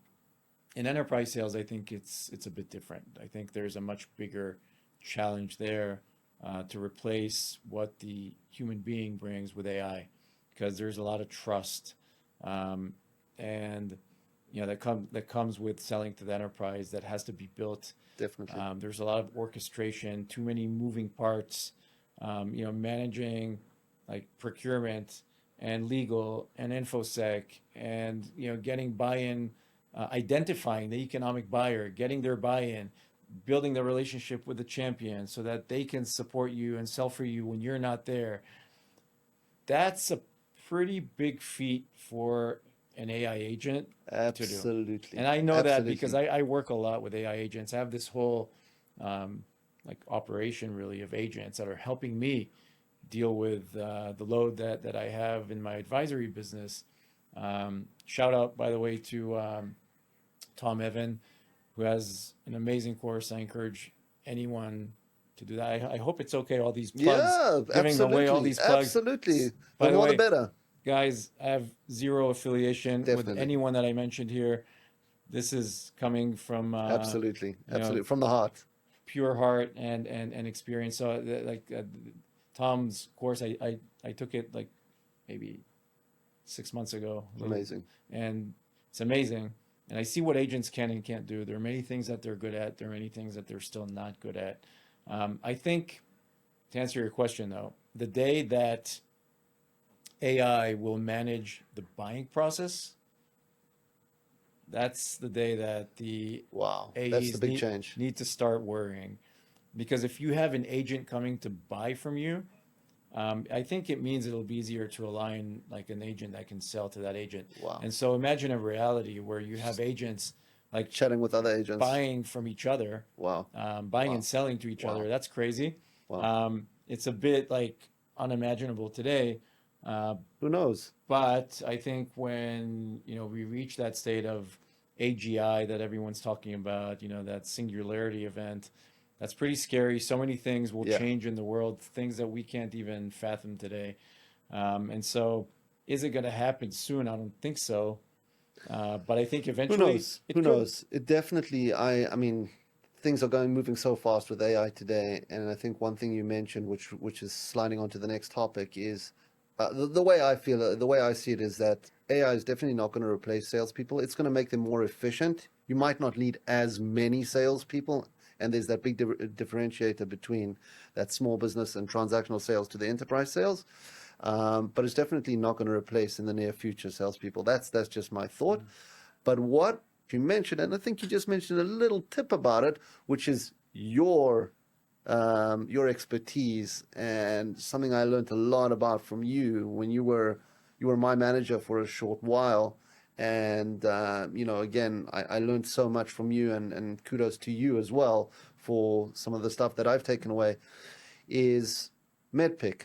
in enterprise sales, I think it's a bit different. I think there's a much bigger challenge there to replace what the human being brings with AI, because there's a lot of trust, and that comes with selling to the enterprise that has to be built.
Definitely.
There's a lot of orchestration, too many moving parts. managing like procurement and legal and infosec, and getting buy-in, identifying the economic buyer, getting their buy-in, building the relationship with the champion so that they can support you and sell for you when you're not there. That's a pretty big feat for an AI agent to do. And
Absolutely.
I know that because
Absolutely.
I work a lot with AI agents. I have this whole like operation really of agents that are helping me deal with the load that I have in my advisory business. Shout out, by the way, to Tom Evan, who has an amazing course. I encourage anyone to do that. I hope it's okay, all these plugs,
Yeah,
giving away all
absolutely.
these plugs.
Absolutely. The
By the
more the
way,
better.
guys, I have zero affiliation with
Definitely.
anyone that I mentioned here. This is coming from
Absolutely.
you know
Absolutely. From the heart.
pure heart and experience. So Tom's course, I took it like maybe 6 months ago,
Amazing.
and it's amazing. And I see what agents can and can't do. There are many things that they're good at. There are many things that they're still not good at. I think, to answer your question though, the day that AI will manage the buying process, that's the day that the
Wow. That's the
AEs
big
need
change.
need to start worrying. Because if you have an agent coming to buy from you, I think it means it'll be easier to align like an agent that can sell to that agent.
Wow.
And so imagine a reality where you have agents like
Chatting with other agents.
buying from each other,
Wow.
buying and
Wow.
selling to each other.
Wow.
That's crazy.
Wow.
It's a bit like unimaginable today. Uh,
Who knows?
but I think when we reach that state of AGI that everyone's talking about, that singularity event, that's pretty scary. So many things will
Yeah.
change in the world, things that we can't even fathom today. And so, is it going to happen soon? I don't think so. But I think
Who
eventually
knows? Who
it could.
knows? It definitely, I mean, things are moving so fast with AI today, and I think one thing you mentioned, which is sliding on to the next topic, is the way I feel, the way I see it is that AI is definitely not going to replace salespeople. It's going to make them more efficient. You might not need as many salespeople, and there's that big differentiator between that small business and transactional sales to the enterprise sales. But it's definitely not going to replace in the near future salespeople. That's just my thought. But what you mentioned, and I think you just mentioned a little tip about it, which is your expertise, and something I learned a lot about from you when you were my manager for a short while. And again, I learned so much from you, and kudos to you as well for some of the stuff that I've taken away, is MEDDPICC.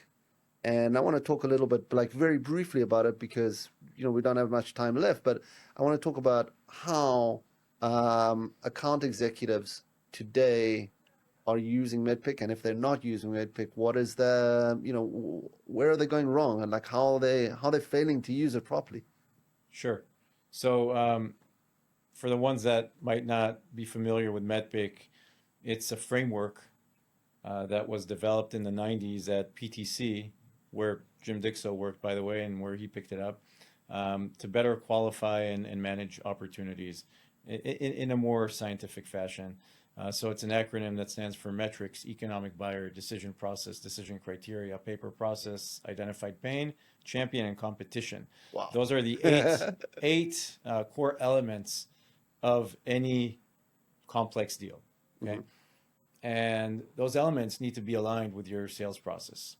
And I want to talk a little bit, like very briefly about it, because we don't have much time left. But I want to talk about how account executives today are using MEDDPICC, and if they're not using MEDDPICC, what is where are they going wrong, and like how they're failing to use it properly.
Sure. So, for the ones that might not be familiar with MEDDPICC, it's a framework that was developed in the 90s at PTC, where Jim Dixell worked, by the way, and where he picked it up, to better qualify and manage opportunities in a more scientific fashion. So it's an acronym that stands for metrics: economic buyer, decision process, decision criteria, paper process, identified pain, champion, and competition.
Wow.
Those are the eight core elements of any complex deal. Okay.
Mhm.
And those elements need to be aligned with your sales process.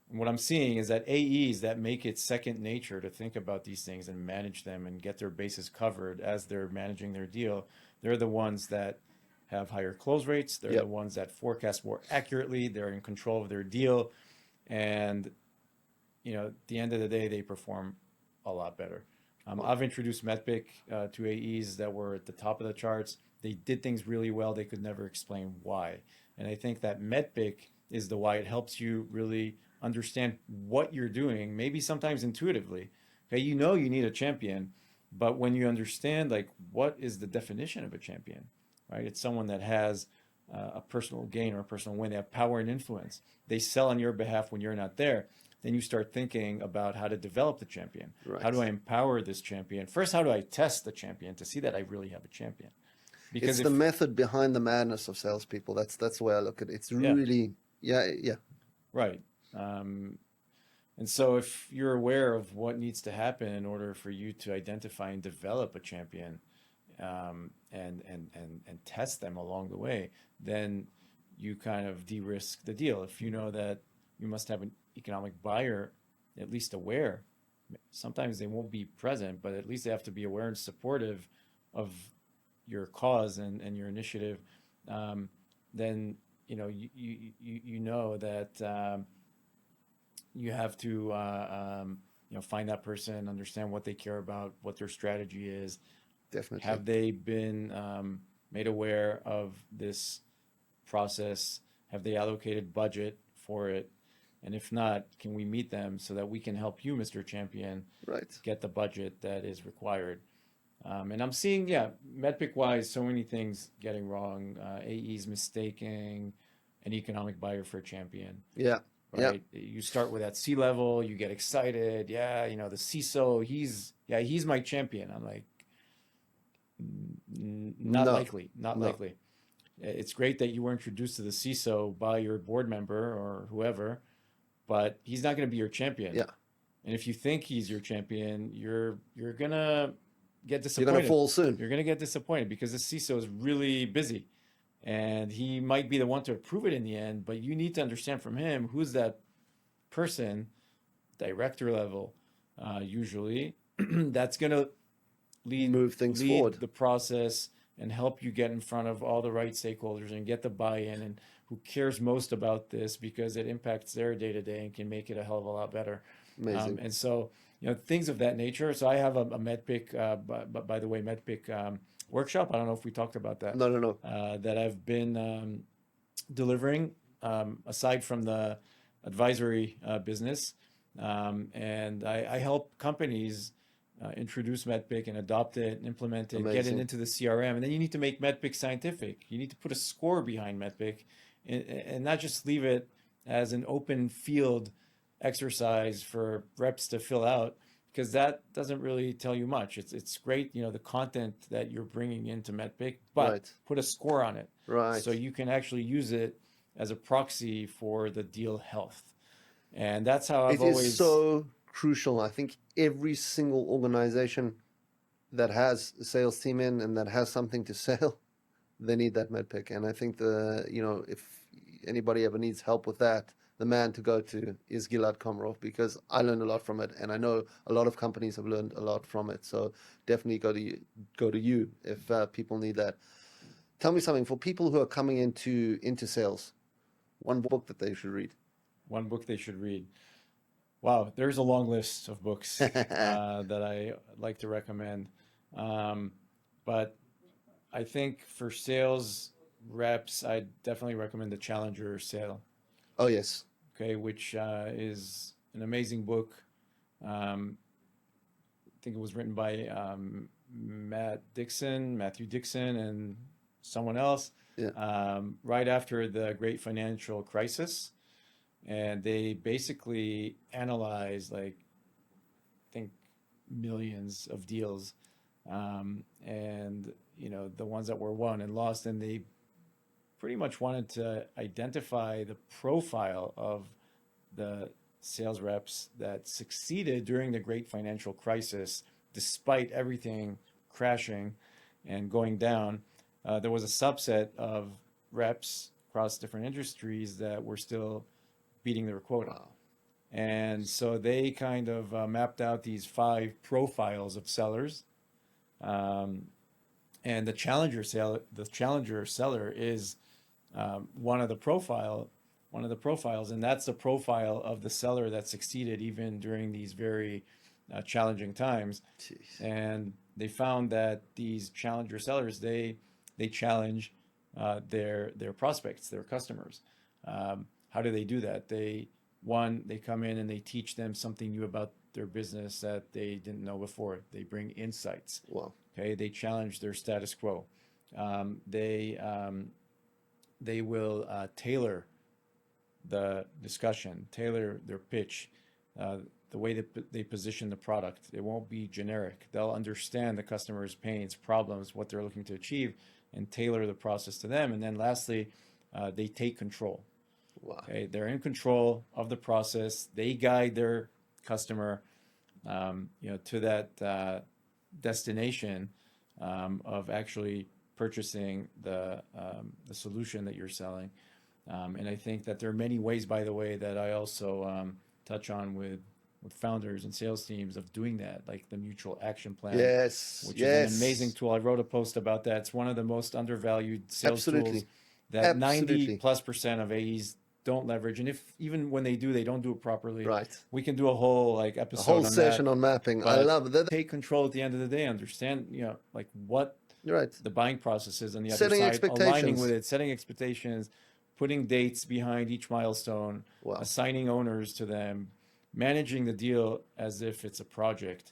And what I'm seeing is that AEs that make it second nature to think about these things and manage them and get their bases covered as they're managing their deal, they're the ones that have higher close rates. They're the
Yep.
ones that forecast more accurately. They're in control of their deal. And, at the end of the day, they perform a lot better.
Wow.
I've introduced MEDDPICC to AEs that were at the top of the charts. They did things really well. They could never explain why. And I think that MEDDPICC is the why. It helps you really understand what you're doing, maybe sometimes intuitively. Okay, you need a champion, but when you understand like what is the definition of a champion, right? It's someone that has a personal gain or a personal win. They have power and influence. They sell on your behalf when you're not there. Then you start thinking about how to develop the champion.
Right.
How do I empower this champion? First, how do I test the champion to see that I really have a champion?
It's the method behind the madness of salespeople. That's the way I look at it. It's
Yeah,
really, Yeah, yeah,
Right. Um, and so if you're aware of what needs to happen in order for you to identify and develop a champion, and test them along the way, then you kind of de-risk the deal. If you know that you must have an economic buyer at least aware, sometimes they won't be present, but at least they have to be aware and supportive of your cause and your initiative, um, then you know that you have to find that person, understand what they care about, what their strategy is.
definitely.
Have they been made aware of this process? Have they allocated budget for it? And if not, can we meet them so that we can help you, Mr. Champion,
Right.
get the budget that is required? And I'm seeing, yeah, MedPick wise, so many things getting wrong. AEs mistaking an economic buyer for a champion,
Yeah, yeah.
right? You start with that C level, you get excited. Yeah, the CISO, he's my champion. I'm like, not
No,
likely, not
no.
likely. It's great that you were introduced to the CISO by your board member or whoever, but he's not going to be your champion.
Yeah,
And if you think he's your champion, you're gonna get
you're gonna
disappointed.
fall soon.
You're gonna get disappointed because the CISO is really busy, and he might be the one to approve it in the end. But you need to understand from him who's that person, director level, usually, that's gonna lead
Move things
lead
forward.
the process and help you get in front of all the right stakeholders and get the buy-in, and who cares most about this because it impacts their day-to-day and can make it a hell of a lot better.
Amazing.
And so, things of that nature. So I have a MedPick, by the way, MedPick workshop. I don't know if we talked about that,
No, no, no.
that I've been delivering, aside from the advisory business. And I help companies introduce MedPick and adopt it, and implement it, get it
Amazing.
into the CRM. And then you need to make MedPick scientific. You need to put a score behind MedPick, and not just leave it as an open field exercise for reps to fill out, because that doesn't really tell you much. It's great, the content that you're bringing into MedPick, but
Right,
put a score on it so
right.
you can actually use it as a proxy for the deal health. And that's how I've
It is
always.
so crucial. I think every single organization that has a sales team in and that has something to sell, they need that med pick. And I think if anybody ever needs help with that, the man to go to is Gilad Komarov, because I learned a lot from it, and I know a lot of companies have learned a lot from it. So definitely go to you if people need that. Tell me something for people who are coming into sales. One book that they should read.
One book they should read. Wow, there's a long list of books that I like to recommend. Um, but I think for sales reps, I definitely recommend the Challenger Sale,
Oh yes,
okay, which is an amazing book. Um, I think it was written by Matthew Dixon, and someone else,
yeah,
right after the great financial crisis. And they basically analyzed, like, I think, millions of deals, and the ones that were won and lost, and they pretty much wanted to identify the profile of the sales reps that succeeded during the great financial crisis, despite everything crashing and going down. There was a subset of reps across different industries that were still beating their quota.
wow,
And so they kind of mapped out these 5 profiles of sellers. Um, and the challenger seller is one of the profiles, and that's the profile of the seller that succeeded even during these very challenging times.
jeez,
And they found that these challenger sellers, they challenge their prospects, their customers. How do they do that? They come in and they teach them something new about their business that they didn't know before. They bring insights.
wow,
Okay, they challenge their status quo. They will tailor the discussion, tailor their pitch, uh, the way that they position the product. It won't be generic. They'll understand the customer's pains, problems, what they're looking to achieve, and tailor the process to them. And then lastly, they take control.
Wow.
Okay, they're in control of the process. They guide their customer, to that destination of actually purchasing the solution that you're selling. And I think that there are many ways, by the way, that I also touch on with founders and sales teams of doing that, like the mutual action plan,
Yes,
which is an amazing
yes,
tool. I wrote a post about that. It's one of the most undervalued sales tools
absolutely,
that 90
absolutely.
plus percent of AEs don't leverage. And if even when they do, they don't do it properly.
Right.
We can do a whole like
A whole
episode on that.
session on mapping. I
But
love it.
take control at the end of the day, understand, like what
You're right.
the buying process is on the other
Setting
side, aligning with
expectations.
it, setting expectations, putting dates behind each milestone,
Wow.
assigning owners to them, managing the deal as if it's a project.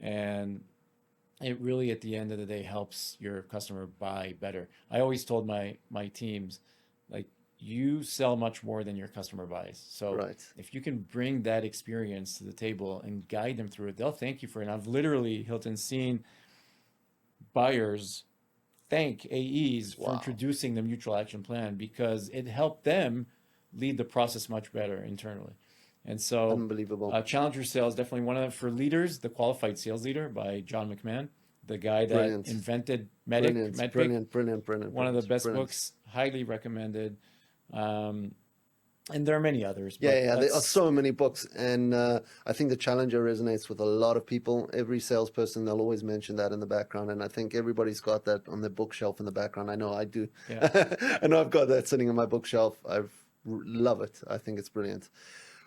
And it really at the end of the day helps your customer buy better. I always told my teams, like, you sell much more than your customer buys. So
Right.
if you can bring that experience to the table and guide them through it, they'll thank you for it. And I've literally, Hilton, seen buyers thank AEs for
Wow.
introducing the mutual action plan because it helped them lead the process much better internally. And so,
Unbelievable.
Challenger Sales, definitely one of them. For leaders, The Qualified Sales Leader by John McMahon, the guy that
Brilliant.
invented
Brilliant.
MEDDPICC,
Brilliant. Brilliant. Brilliant.
one of the
Brilliant.
best
Brilliant.
books, highly recommended. And there are many others,
Yeah,
but
yeah, there are
that's,
so many books, and I think the Challenger resonates with a lot of people. Every salesperson, they'll always mention that in the background, and I think everybody's got that on their bookshelf in the background. I know I do.
yeah.
I know I've got that sitting on my bookshelf. Love it. I think it's brilliant.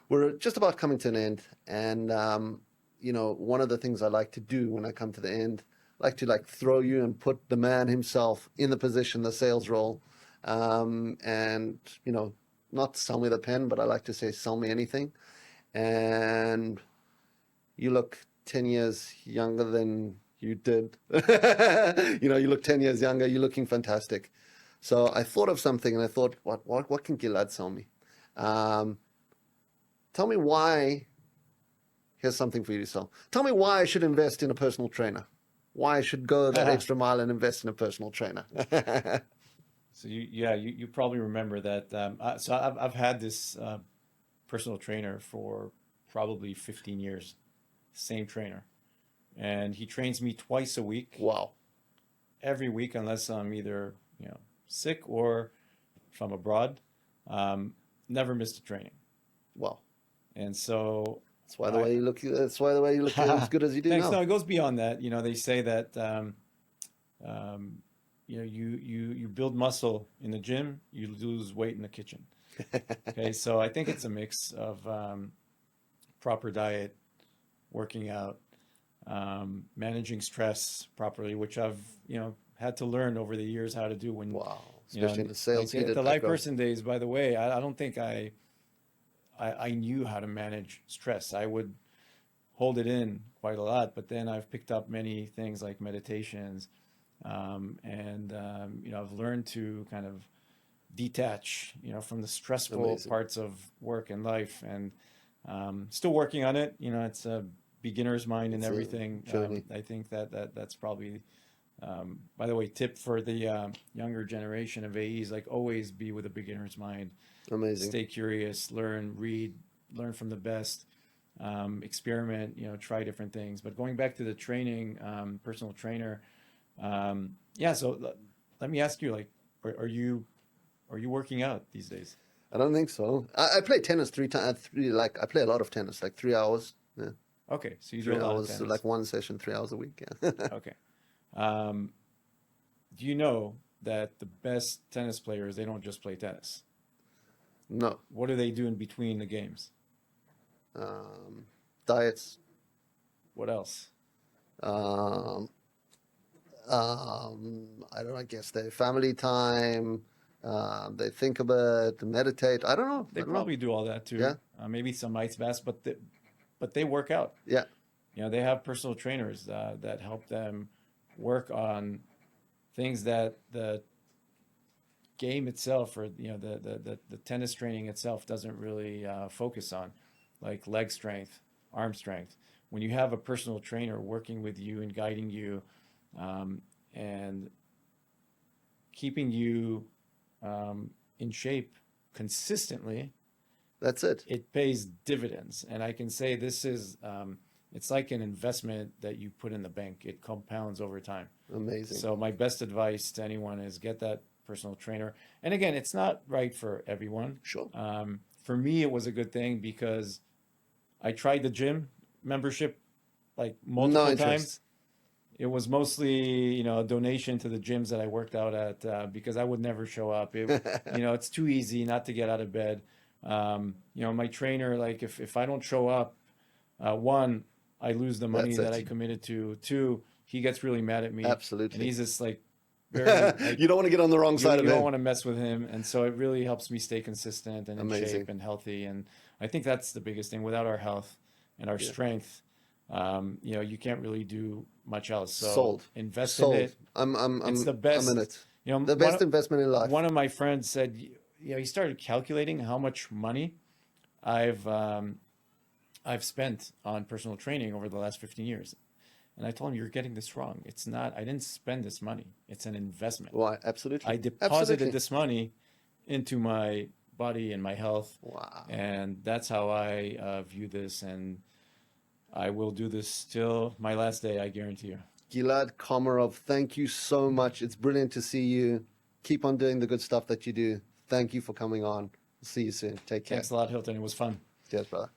We're just about coming to an end, and one of the things I like to do when I come to the end, I like to throw you and put the man himself in the position, the sales role, and not sell me the pen, but I like to say sell me anything. And you look 10 years younger than you did. You look 10 years younger. You're looking fantastic. So I thought of something, and I thought, what can Gilad sell me? Tell me why. Here's something for you to sell. Tell me why I should invest in a personal trainer. Why I should go that extra mile and invest in a personal trainer.
So you probably remember that. So I've had this personal trainer for probably 15 years, same trainer, and he trains me twice a week,
Wow.
every week, unless I'm either sick or if I'm abroad. Never missed a training,
Wow.
and so
That's why the way you look. That's why the way you look as good as you do
thanks.
now.
No, it goes beyond that. They say that you build muscle in the gym, you lose weight in the kitchen. Okay, so I think it's a mix of proper diet, working out, managing stress properly, which I've had to learn over the years how to do. When
Wow. Especially in the sales
like
heated
the
background.
LivePerson days, by the way, I don't think I knew how to manage stress. I would hold it in quite a lot, but then I've picked up many things like meditations, and I've learned to kind of detach, from the stressful
Amazing.
parts of work and life, and still working on it. It's a beginner's mind and
It's a
everything.
journey.
I think that's probably, by the way, tip for the younger generation of AEs, like always be with a beginner's mind.
Amazing.
Stay curious, learn, read, learn from the best, experiment, try different things. But going back to the training, personal trainer, so let me ask you, like, are you working out these days?
I don't think so. I play tennis 3 times. I play a lot of tennis, like 3 hours. Yeah,
Okay, so you do a
three
lot of
hours. So
tennis.
like one session, 3 hours a week. Yeah.
Okay. Do you know that the best tennis players, they don't just play tennis?
No.
What do they do in between the games?
Um, Diets.
What else?
Um, I don't know. I guess they family time. They think about meditate. I don't know. I
They
don't know.
probably do all that too.
Yeah.
Maybe some ice baths, but they work out.
Yeah.
They have personal trainers that help them work on things that the game itself, or the tennis training itself doesn't really focus on, like leg strength, arm strength. When you have a personal trainer working with you and guiding you, and keeping you in shape consistently,
That's it.
it pays dividends. And I can say this is, it's like an investment that you put in the bank. It compounds over time.
Amazing.
So my best advice to anyone is get that personal trainer. And again, it's not right for everyone.
Sure.
For me, it was a good thing because I tried the gym membership like
No
multiple
interest.
times. It was mostly, a donation to the gyms that I worked out at because I would never show up. It's too easy not to get out of bed. My trainer, like if I don't show up, one, I lose the money
That's
that I
it.
committed to. Two, he gets really mad at me, and
Absolutely.
he's just like very like
You don't want to get on the wrong
you,
side
you
of
don't
him.
want to mess with him, and so it really helps me stay consistent and in
Amazing.
shape and healthy. And I think that's the biggest thing. Without our health and our
Yeah.
strength, you can't really do much else. So
Sold.
invest in
Sold.
it. It's the best.
I'm in it. The
One
best
of,
investment in life.
one of my friends said, he started calculating how much money I've spent on personal training over the last 15 years. And I told him, you're getting this wrong. It's not, I didn't spend this money. It's an investment.
Why? Absolutely.
I deposited
Absolutely.
this money into my body and my health.
Wow.
And that's how I view this. And I will do this till my last day, I guarantee you.
Gilad Komarov, thank you so much. It's brilliant to see you. Keep on doing the good stuff that you do. Thank you for coming on. See you soon. Take care.
Thanks a lot, Hilton. It was fun.
Cheers, brother.